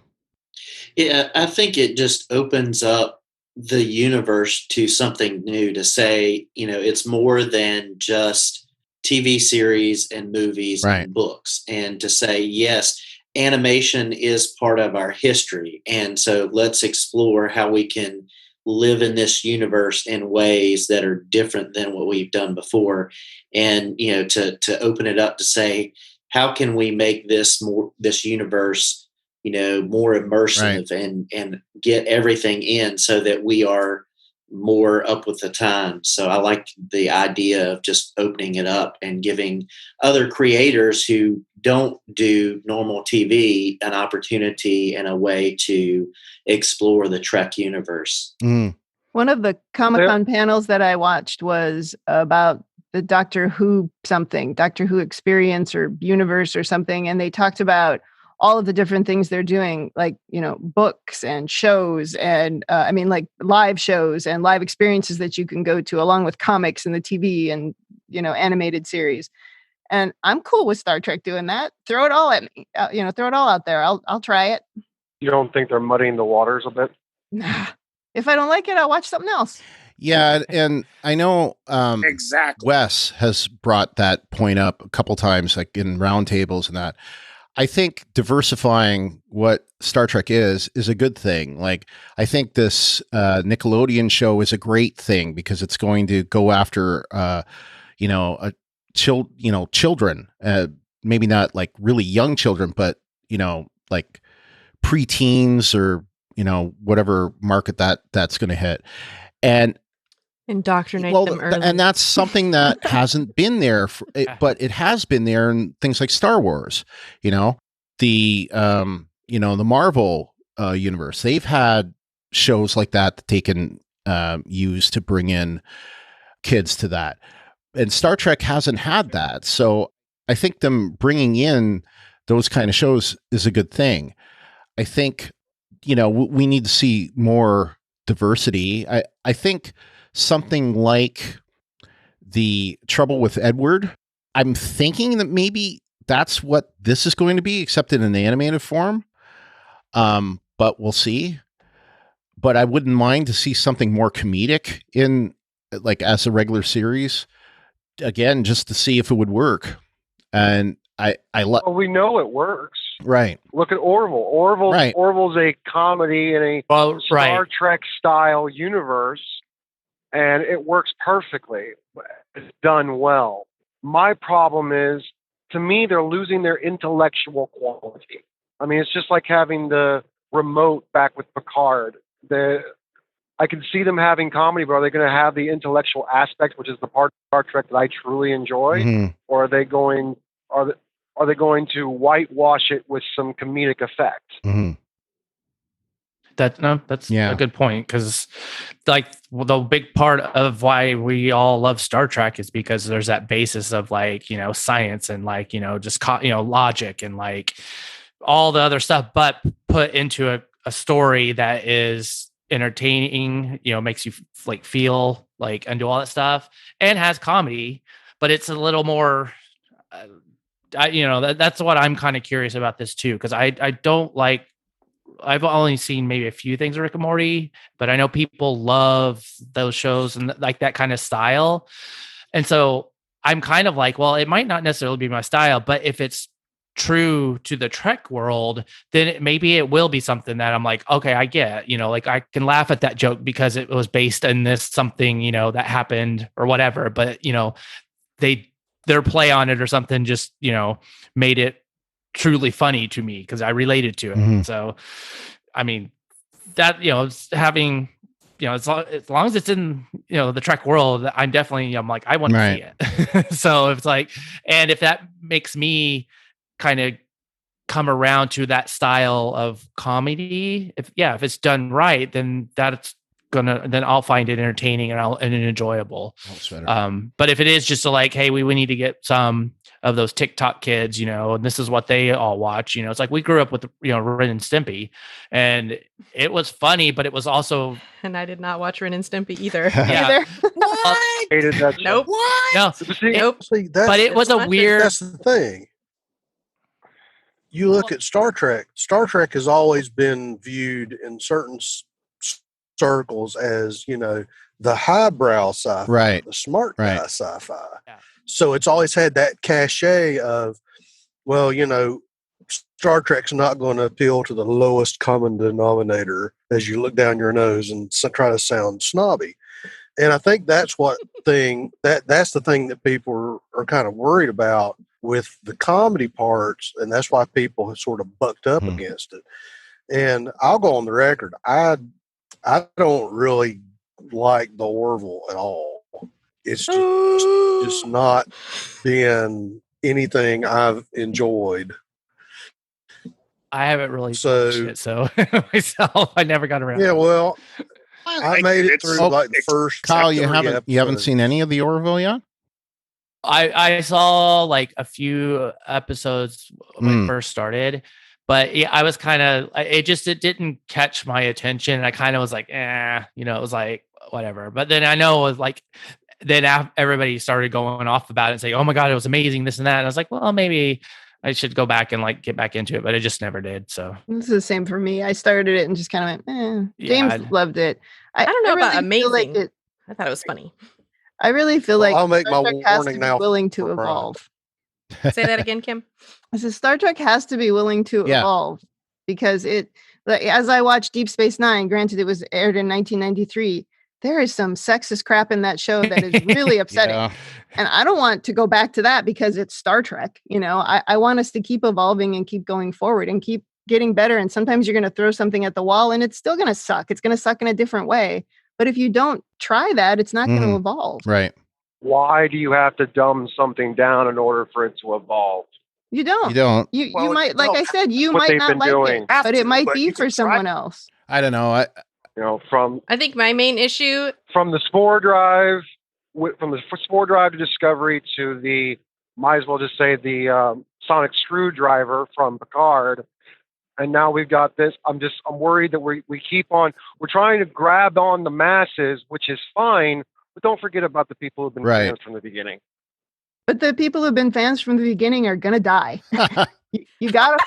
Speaker 6: yeah, I think it just opens up the universe to something new, to say, it's more than just TV series and movies and books, and to say, yes, animation is part of our history. And so let's explore how we can live in this universe in ways that are different than what we've done before. And, to open it up to say, how can we make this universe, more immersive and get everything in so that we are more up with the times. So I like the idea of just opening it up and giving other creators who don't do normal TV an opportunity and a way to explore the Trek universe.
Speaker 5: One of the Comic-Con panels that I watched was about the Doctor Who experience or universe or something. And they talked about all of the different things they're doing, like, books and shows and like live shows and live experiences that you can go to along with comics and the TV and, animated series. And I'm cool with Star Trek doing that. Throw it all at me, throw it all out there. I'll try it.
Speaker 7: You don't think they're muddying the waters a bit?
Speaker 5: Nah. If I don't like it, I'll watch something else.
Speaker 1: Yeah. And I know
Speaker 4: exactly.
Speaker 1: Wes has brought that point up a couple times, like in roundtables and that. I think diversifying what Star Trek is a good thing. Like, I think this Nickelodeon show is a great thing because it's going to go after, children, maybe not like really young children, but, like preteens or, whatever market that's going to hit. And
Speaker 3: indoctrinate them early.
Speaker 1: And that's something that hasn't been there, but it has been there in things like Star Wars. The Marvel universe. They've had shows like that they can use to bring in kids to that, and Star Trek hasn't had that. So I think them bringing in those kind of shows is a good thing. I think we need to see more diversity. I think something like The Trouble with Edward, I'm thinking that maybe that's what this is going to be, except in an animated form. But we'll see. But I wouldn't mind to see something more comedic in, like, as a regular series, again, just to see if it would work. And
Speaker 7: well, we know it works.
Speaker 1: Right.
Speaker 7: Look at Orville. Orville's a comedy in a Star Trek style universe, and it works perfectly. It's done well. My problem is, to me, they're losing their intellectual quality. I mean, it's just like having the remote back with Picard. I can see them having comedy, but are they going to have the intellectual aspect, which is the part of Star Trek that I truly enjoy, or are they going to whitewash it with some comedic effect?
Speaker 1: Mm-hmm.
Speaker 2: That's a good point, because like the big part of why we all love Star Trek is because there's that basis of, like, science and, like, just logic and, like, all the other stuff, but put into a story that is entertaining, makes you like feel like, and do all that stuff, and has comedy, but it's a little more that's what I'm kind of curious about this too, because I don't like, I've only seen maybe a few things of Rick and Morty, but I know people love those shows and like that kind of style. And so I'm kind of like, well, it might not necessarily be my style, but if it's true to the Trek world, then maybe it will be something that I'm like, okay, I get, like I can laugh at that joke because it was based in this something, that happened or whatever. But, their play on it or something just, made it truly funny to me because I related to it. Mm-hmm. So, I mean, that, having, as long as it's in, the Trek world, I'm like, I want to see it. So it's like, and if that makes me kind of come around to that style of comedy, if it's done right, then then I'll find it entertaining and enjoyable. But if it is just like, hey, we need to get some of those TikTok kids, and this is what they all watch, it's like we grew up with, Ren and Stimpy, and it was funny, but it was also.
Speaker 3: And I did not watch Ren and Stimpy either.
Speaker 2: Yeah.
Speaker 3: What? Nope.
Speaker 2: What? No.
Speaker 3: Nope.
Speaker 8: See,
Speaker 2: but it was a weird.
Speaker 8: That's the thing. You look at Star Trek. Star Trek has always been viewed in certain circles as, the highbrow sci-fi, the smart guy sci-fi. Yeah. So it's always had that cachet of, well, Star Trek's not going to appeal to the lowest common denominator as you look down your nose and try to sound snobby. And I think that's that's the thing that people are kind of worried about with the comedy parts, and that's why people have sort of bucked up against it. And I'll go on the record. I don't really like the Orville at all. It's just not been anything I've enjoyed.
Speaker 2: I haven't really watched it, so myself, I never got around.
Speaker 8: Yeah, well, I made it through like the first.
Speaker 1: Kyle, you haven't seen any of the Orville yet?
Speaker 2: I saw like a few episodes when it first started, but yeah, I was kind of, it didn't catch my attention. I kind of was like, it was like, whatever. But then I know it was like, then everybody started going off about it and saying, oh my God, it was amazing, this and that. And I was like, well, maybe I should go back and like get back into it, but I just never did. So
Speaker 5: it's the same for me. I started it and just kind of went, James loved it.
Speaker 3: I don't know about amazing. I thought it was funny.
Speaker 5: I really feel like
Speaker 8: I'll make my warning now.
Speaker 5: Willing to evolve.
Speaker 3: Say that again, Kim.
Speaker 5: I said Star Trek has to be willing to evolve, because as I watched Deep Space Nine, granted it was aired in 1993, there is some sexist crap in that show that is really upsetting. And I don't want to go back to that because it's Star Trek. I want us to keep evolving and keep going forward and keep getting better. And sometimes you're going to throw something at the wall and it's still going to suck. It's going to suck in a different way. But if you don't try that, it's not going to evolve.
Speaker 1: Right.
Speaker 7: Why do you have to dumb something down in order for it to evolve?
Speaker 5: You don't.
Speaker 1: You don't.
Speaker 5: You might, like I said, you might not like it, but it might be for someone else.
Speaker 1: I don't know.
Speaker 3: I think my main issue
Speaker 7: from the Spore Drive, to Discovery to the, might as well just say the Sonic Screwdriver from Picard, and now we've got this. I'm worried that we're trying to grab on the masses, which is fine, but don't forget about the people who've been fans from the beginning.
Speaker 5: But the people who've been fans from the beginning are gonna die. You gotta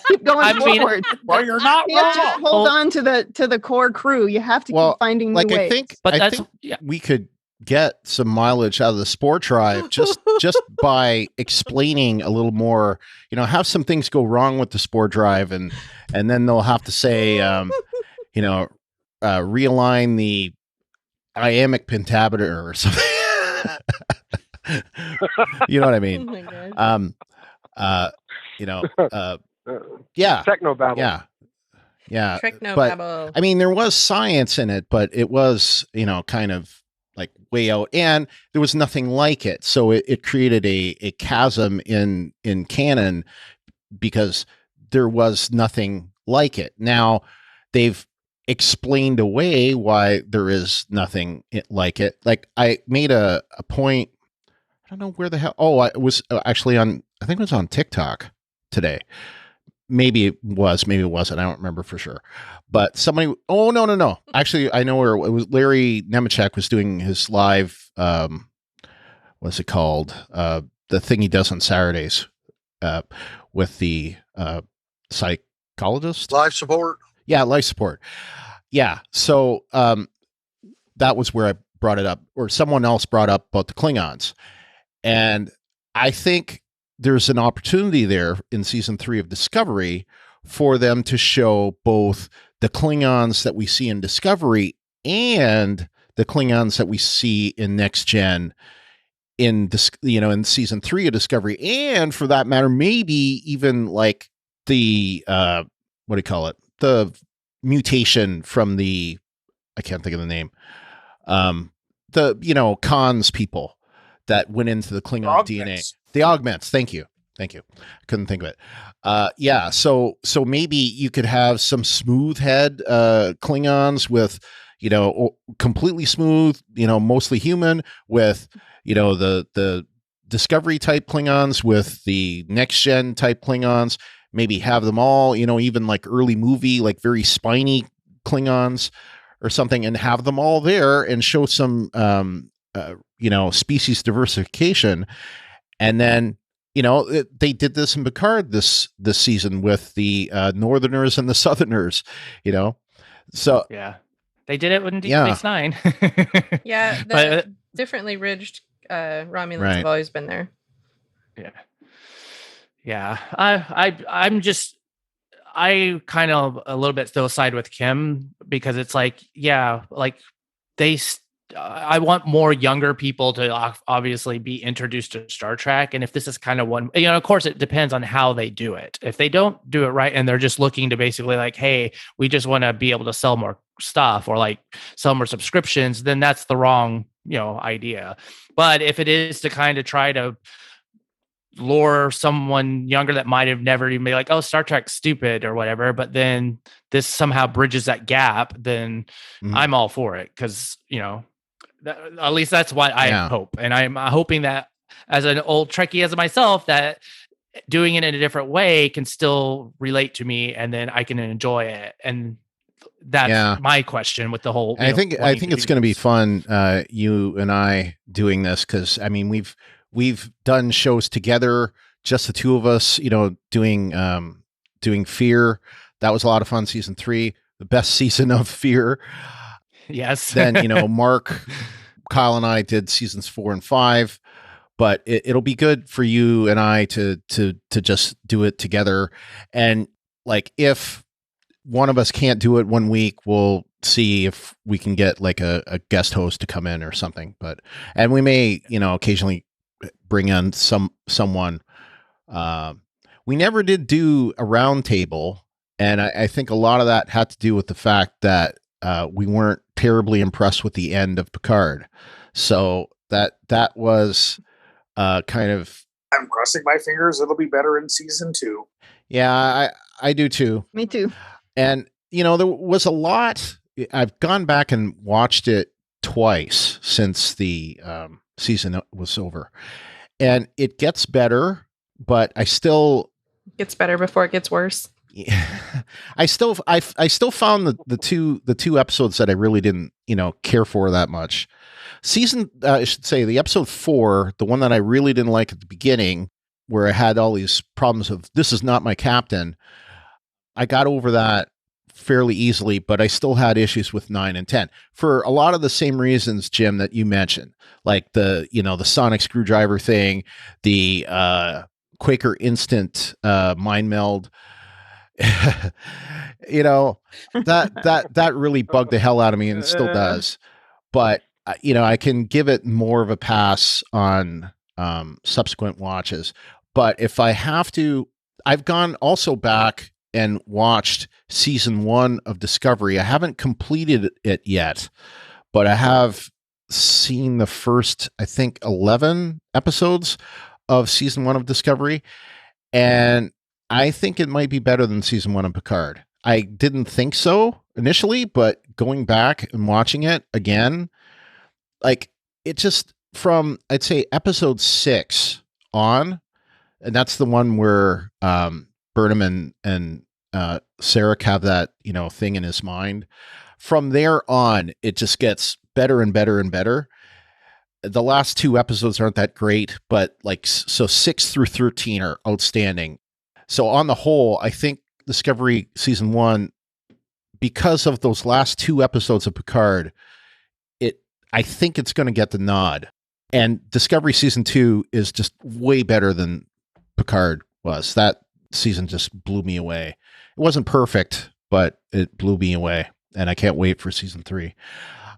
Speaker 5: keep going forward.
Speaker 4: Well, you're not
Speaker 5: wrong. You have to hold on to the core crew. You have to keep finding new ways.
Speaker 1: I think we could get some mileage out of the Spore Drive just by explaining a little more. Have some things go wrong with the Spore Drive, and then they'll have to say, realign the iambic pentameter or something. You know what I mean? Yeah.
Speaker 7: Technobabble.
Speaker 1: Yeah.
Speaker 3: Technobabble.
Speaker 1: I mean, there was science in it, but it was, kind of like way out, and there was nothing like it. So it created a chasm in canon because there was nothing like it. Now they've explained away why there is nothing like it. Like I made a point, I don't know where the hell. Oh, it was actually I think it was on TikTok today. Maybe it was, maybe it wasn't. I don't remember for sure. But somebody, no. Actually, I know where it was. Larry Nemechek was doing his live, what's it called? The thing he does on Saturdays with the psychologist.
Speaker 8: Life support.
Speaker 1: Yeah, life support. Yeah. So that was where I brought it up, or someone else brought up about the Klingons. And I think there's an opportunity there in season 3 of Discovery for them to show both the Klingons that we see in Discovery and the Klingons that we see in Next Gen in this, in season 3 of Discovery. And for that matter, maybe even like the, what do you call it? The mutation from I can't think of the name. Khan's people that went into the Klingon DNA. The augments. Thank you. Couldn't think of it. Yeah. So maybe you could have some smooth head Klingons with, completely smooth, mostly human, with, the Discovery type Klingons, with the Next Gen type Klingons. Maybe have them all, even like early movie, like very spiny Klingons or something, and have them all there and show some, species diversification. And then, they did this in Picard this season with the Northerners and the Southerners, So
Speaker 2: yeah, they did it with Deep Space Nine.
Speaker 3: Yeah, but differently ridged Romulans have always been there.
Speaker 2: Yeah. Yeah, I'm just, I kind of a little bit still side with Kim, because it's like, I want more younger people to obviously be introduced to Star Trek. And if this is kind of one, of course it depends on how they do it. If they don't do it right and they're just looking to basically like, hey, we just want to be able to sell more stuff or like sell more subscriptions, then that's the wrong, idea. But if it is to kind of try to lure someone younger that might have never even be like, oh, Star Trek's stupid or whatever, but then this somehow bridges that gap, then I'm all for it. Because, at least that's what I hope. And I'm hoping that as an old Trekkie as myself, that doing it in a different way can still relate to me, and then I can enjoy it. And that's my question with the whole.
Speaker 1: I think it's going to be fun, you and I doing this, because I mean we've done shows together, just the two of us, doing Fear. That was a lot of fun. Season 3, the best season of Fear.
Speaker 2: Yes.
Speaker 1: Then, Mark, Kyle, and I did seasons 4 and 5, but it'll be good for you and I to just do it together. And like, if one of us can't do it one week, we'll see if we can get like a guest host to come in or something. And we may, occasionally bring in someone. We never did do a round table. And I think a lot of that had to do with the fact that we weren't terribly impressed with the end of Picard. So that was kind of.
Speaker 4: I'm crossing my fingers it'll be better in season 2.
Speaker 1: Yeah, I do too.
Speaker 5: Me too.
Speaker 1: And there was a lot. I've gone back and watched it twice since the season was over, and it gets better, but I still
Speaker 3: gets better before it gets worse.
Speaker 1: Yeah, I still found the two episodes that I really didn't care for that much. I should say the episode 4, the one that I really didn't like at the beginning, where I had all these problems of this is not my captain. I got over that fairly easily, but I still had issues with 9 and 10 for a lot of the same reasons, Jim, that you mentioned, like the sonic screwdriver thing, the Quaker Instant mind meld. That really bugged the hell out of me, and it still does. But I can give it more of a pass on subsequent watches. But if I have to, I've gone also back and watched season 1 of Discovery. I haven't completed it yet, but I have seen the first, I think, 11 episodes of season 1 of Discovery, and I think it might be better than season 1 of Picard. I didn't think so initially, but going back and watching it again, like it just from, I'd say, episode 6 on, and that's the one where Burnham and Sarek have that thing in his mind. From there on, it just gets better and better and better. The last 2 episodes aren't that great, but so 6 through 13 are outstanding. So on the whole, I think Discovery season 1, because of those last 2 episodes of Picard, I think it's going to get the nod. And Discovery season 2 is just way better than Picard was. That season just blew me away. It wasn't perfect, but it blew me away, and I can't wait for season 3.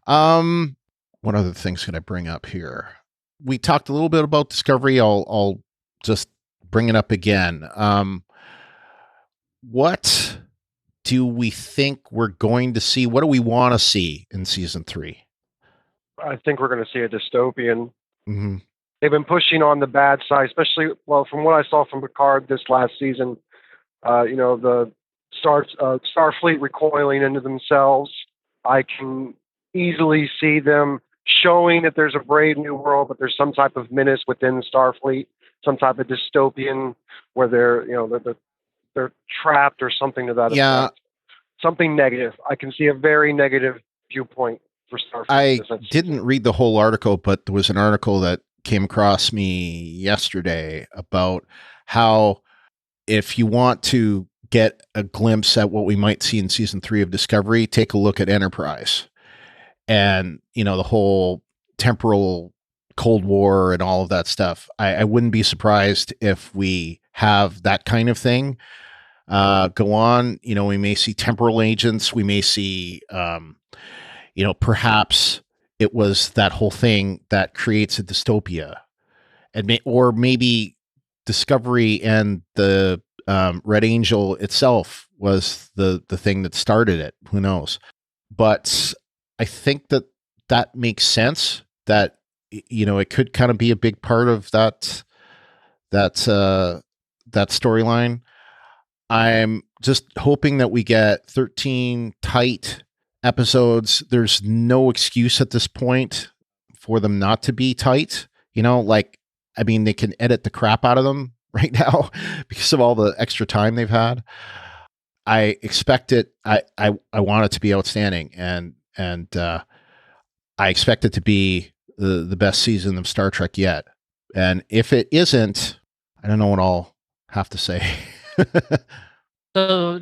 Speaker 1: What other things can I bring up here? We talked a little bit about Discovery. I'll just bring it up again. What do we think we're going to see? What do we want to see in season 3?
Speaker 7: I think we're going to see a dystopian.
Speaker 1: Mm-hmm.
Speaker 7: They've been pushing on the bad side, especially, from what I saw from Picard this last season, the Starfleet recoiling into themselves. I can easily see them showing that there's a brave new world, but there's some type of menace within Starfleet, some type of dystopian where they're trapped or something to that effect. Something negative. I can see a very negative viewpoint for Starfleet.
Speaker 1: I didn't read the whole article, but there was an article that came across me yesterday about how if you want to get a glimpse at what we might see in season 3 of Discovery, take a look at Enterprise. And, the whole temporal Cold War and all of that stuff. I wouldn't be surprised if we have that kind of thing go on. We may see temporal agents. We may see, perhaps it was that whole thing that creates a dystopia. And or maybe Discovery and the Red Angel itself was the thing that started it. Who knows? But I think that makes sense, that it could kind of be a big part of that storyline. I'm just hoping that we get 13 tight episodes. There's no excuse at this point for them not to be tight. They can edit the crap out of them right now because of all the extra time they've had. I expect it. I want it to be outstanding, and I expect it to be the best season of Star Trek yet. And if it isn't, I don't know what I'll have to say.
Speaker 2: So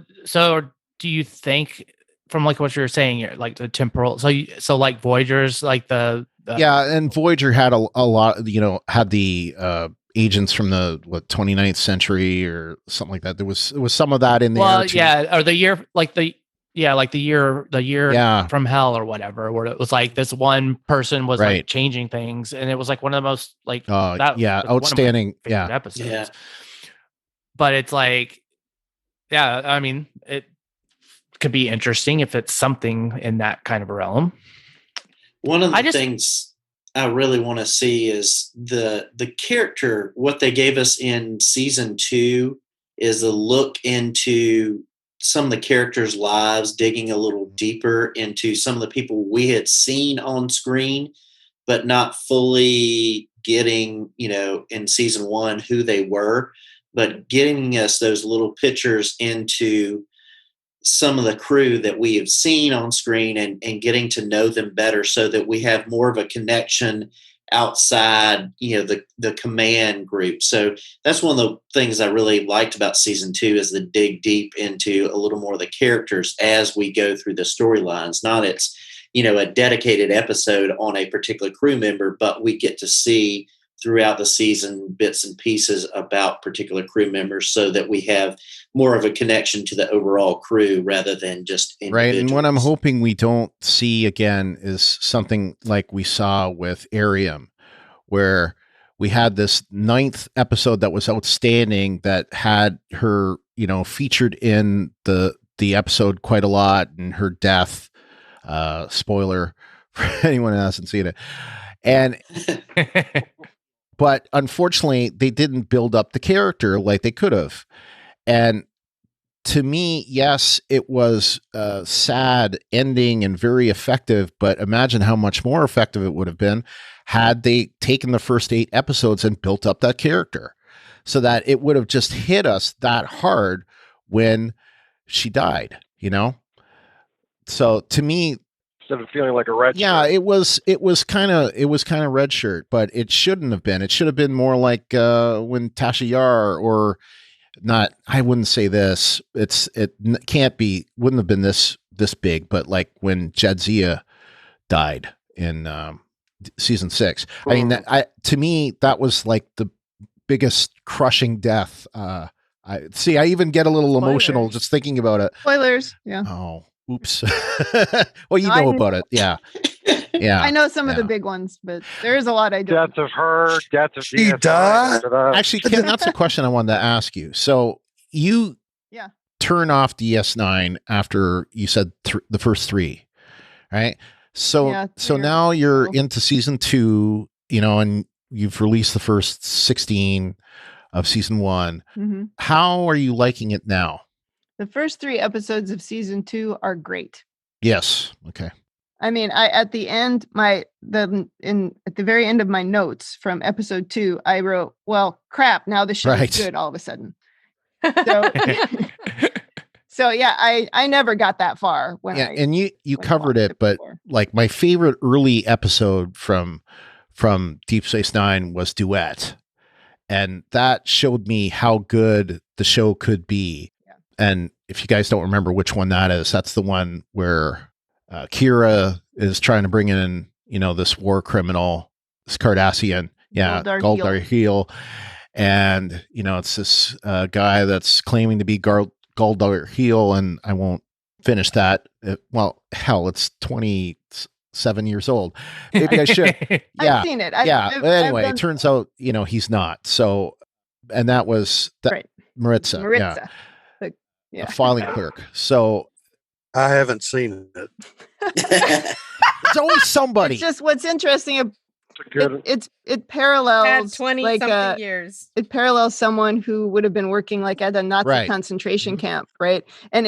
Speaker 2: do you think, from what you're saying, like the temporal, so like Voyager's like the
Speaker 1: yeah, and Voyager had a lot, had the agents from the 29th century or something like that. There was some of that in there.
Speaker 2: Well, yeah, or the year the year from hell or whatever, where it was like this one person was like changing things, and it was like one of the most
Speaker 1: outstanding
Speaker 2: episodes.
Speaker 6: Yeah.
Speaker 2: But it's like, I mean, it could be interesting if it's something in that kind of realm.
Speaker 6: One of the things I really want to see is the character. What they gave us in season 2 is a look into some of the characters' lives, digging a little deeper into some of the people we had seen on screen, but not fully getting, in season 1 who they were, but getting us those little pictures into some of the crew that we have seen on screen and getting to know them better so that we have more of a connection outside, the command group. So that's one of the things I really liked about season 2 is the dig deep into a little more of the characters as we go through the storylines. Not it's, a dedicated episode on a particular crew member, but we get to see throughout the season bits and pieces about particular crew members so that we have more of a connection to the overall crew rather than just individuals.
Speaker 1: Right. And what I'm hoping we don't see again is something like we saw with Arium, where we had this 9th episode that was outstanding that had her, featured in the episode quite a lot, and her death, spoiler for anyone who hasn't seen it. And but unfortunately, they didn't build up the character like they could have. And to me, yes, it was a sad ending and very effective, but imagine how much more effective it would have been had they taken the first 8 episodes and built up that character so that it would have just hit us that hard when she died, So to me,
Speaker 7: instead of feeling like a red
Speaker 1: shirt. It was kind of red shirt, but it shouldn't have been. It should have been more like when Tasha Yar, or not, I wouldn't say this. Wouldn't have been this big, but like when Jadzia died in season 6. I mean, to me, that was like the biggest crushing death. I even get a little emotional just thinking about it.
Speaker 5: Spoilers. Yeah.
Speaker 1: Oh, oops. Well, you know about it. Yeah. Yeah.
Speaker 5: I know some of the big ones, but there's a lot I don't.
Speaker 7: Death of her, death of
Speaker 8: she died.
Speaker 1: Actually, Ken, that's a question I wanted to ask you. So you turn off DS9 after you said the first 3, right? So now you're into season 2, and you've released the first 16 of season 1. Mm-hmm. How are you liking it now?
Speaker 5: The first 3 episodes of season 2 are great.
Speaker 1: Yes. Okay.
Speaker 5: I mean, at the end, at the very end of my notes from episode 2, I wrote, "Well, crap! Now the show is good all of a sudden." So yeah, I never got that far
Speaker 1: and you covered it, but like my favorite early episode from Deep Space Nine was Duet, and that showed me how good the show could be. Yeah. And if you guys don't remember which one that is, that's the one where Kira is trying to bring in, this war criminal, this Cardassian, Goldar Heel. And, it's this guy that's claiming to be Goldar Heel, and I won't finish that. It's 27 years old. Maybe I should. Yeah.
Speaker 5: I've seen it.
Speaker 1: But anyway, it turns out, he's not. So, and that was Maritza. Yeah. A filing clerk. So
Speaker 8: I haven't seen it.
Speaker 1: There's always somebody.
Speaker 5: It's just what's interesting. It parallels
Speaker 3: 20 something years.
Speaker 5: It parallels someone who would have been working like at a Nazi concentration camp, right? And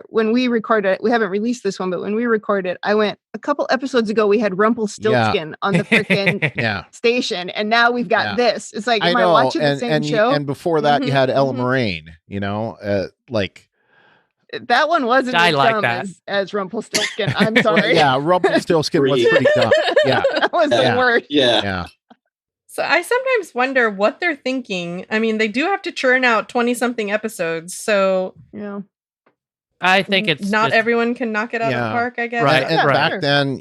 Speaker 5: when we recorded, we haven't released this one, but when we recorded, I went a couple episodes ago. We had Rumpelstiltskin on the freaking station, and now we've got this. It's like, am I watching the same show?
Speaker 1: And before that, you had Ella Moraine.
Speaker 5: That one wasn't as dumb as Rumpelstiltskin. I'm sorry.
Speaker 1: Rumpelstiltskin was pretty dumb. Yeah.
Speaker 5: That was the worst.
Speaker 6: Yeah.
Speaker 3: So I sometimes wonder what they're thinking. I mean, they do have to churn out 20-something episodes. So,
Speaker 2: I think it's
Speaker 3: not everyone can knock it out of the park, I guess.
Speaker 1: Right. And back then,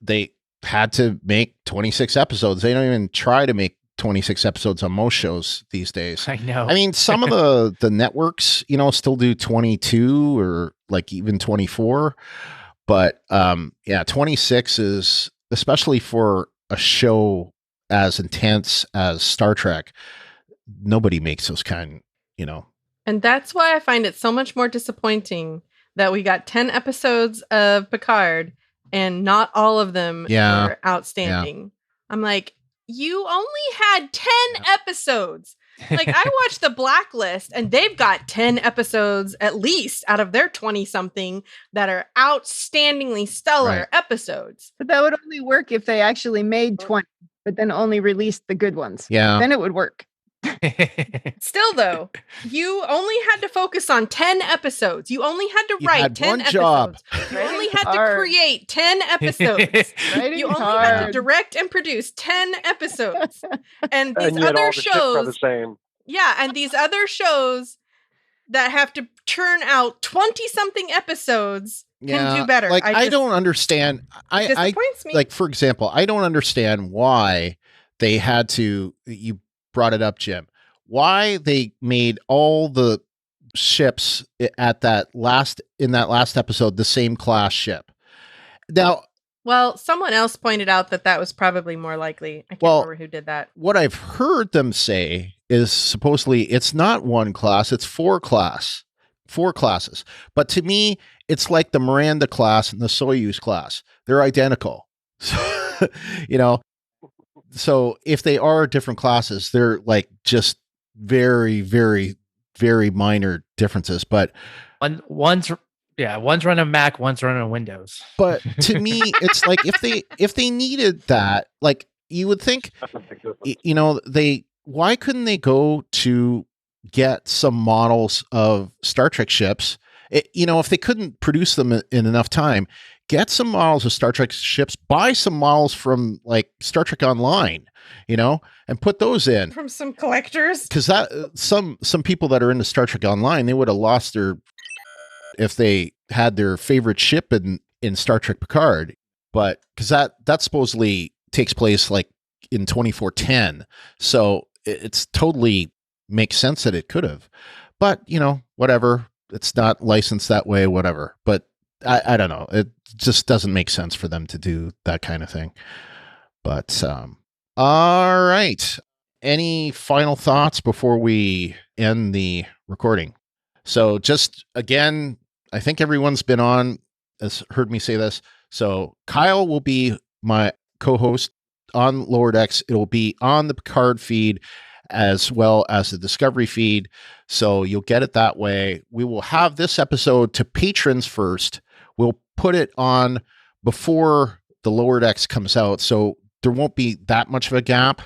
Speaker 1: they had to make 26 episodes. They don't even try to make 26 episodes on most shows these days.
Speaker 2: I know.
Speaker 1: I mean, some of the networks, still do 22 or like even 24. But 26 is, especially for a show as intense as Star Trek, nobody makes those kind,
Speaker 3: And that's why I find it so much more disappointing that we got 10 episodes of Picard and not all of them were outstanding. Yeah. I'm like, you only had 10 episodes. Like, I watched The Blacklist and they've got 10 episodes at least out of their 20 something that are outstandingly stellar episodes.
Speaker 5: But that would only work if they actually made 20, but then only released the good ones.
Speaker 1: Yeah.
Speaker 5: Then it would work.
Speaker 3: Still, though, you only had to focus on 10 episodes. You only had to write 10 episodes. Job. You only had to create 10 episodes. You only had to direct and produce 10 episodes. And these other shows,
Speaker 7: the same.
Speaker 3: Yeah, and these other shows that have to churn out 20-something episodes can do better.
Speaker 1: Like, I don't understand.
Speaker 3: It disappoints me.
Speaker 1: Like, for example, I don't understand why they had to. You brought it up, Jim. Why they made all the ships in that last episode the same class ship. Now,
Speaker 3: well, someone else pointed out that was probably more likely. I can't remember who did that.
Speaker 1: What I've heard them say is supposedly it's not one class, it's four classes. But to me, it's like the Miranda class and the Soyuz class. They're identical. So if they are different classes, they're like just very, very, very minor differences. But
Speaker 2: one's running Mac, one's running Windows.
Speaker 1: But to me, it's like if they needed that, like you would think, why couldn't they go to get some models of Star Trek ships? If they couldn't produce them in enough time, get some models of Star Trek ships, buy some models from like Star Trek Online, and put those in.
Speaker 3: From some collectors.
Speaker 1: Because that some people that are into Star Trek Online, they would have lost their if they had their favorite ship in Star Trek Picard. But because that supposedly takes place like in 2410. So it's totally makes sense that it could have. But, whatever. It's not licensed that way, whatever. But I don't know. It just doesn't make sense for them to do that kind of thing. But, all right. Any final thoughts before we end the recording? So just, again, I think everyone's been on, has heard me say this. So Kyle will be my co-host on Lower Decks. It'll be on the Picard feed as well as the Discovery feed. So you'll get it that way. We will have this episode to patrons first. We'll put it on before the Lower Decks comes out. So there won't be that much of a gap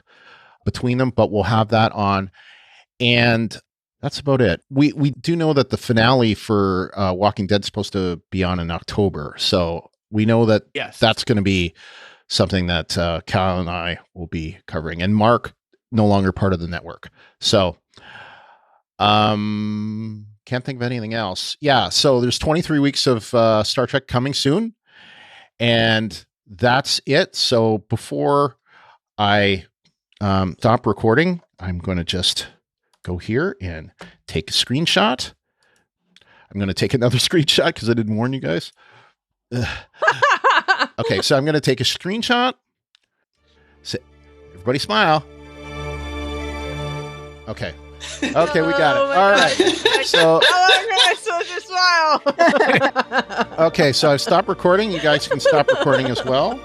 Speaker 1: between them, but we'll have that on. And that's about it. We do know that the finale for Walking Dead is supposed to be on in October. So we know that that's going to be something that Kyle and I will be covering. And Mark, no longer part of the network. So can't think of anything else. Yeah, so there's 23 weeks of Star Trek coming soon. And that's it. So before I stop recording, I'm going to just go here and take a screenshot. I'm going to take another screenshot because I didn't warn you guys. Okay, so I'm going to take a screenshot. So, everybody smile. Okay. Okay, we got it. All right. So
Speaker 3: how long can I smile?
Speaker 1: Okay, so I've stopped recording. You guys can stop recording as well.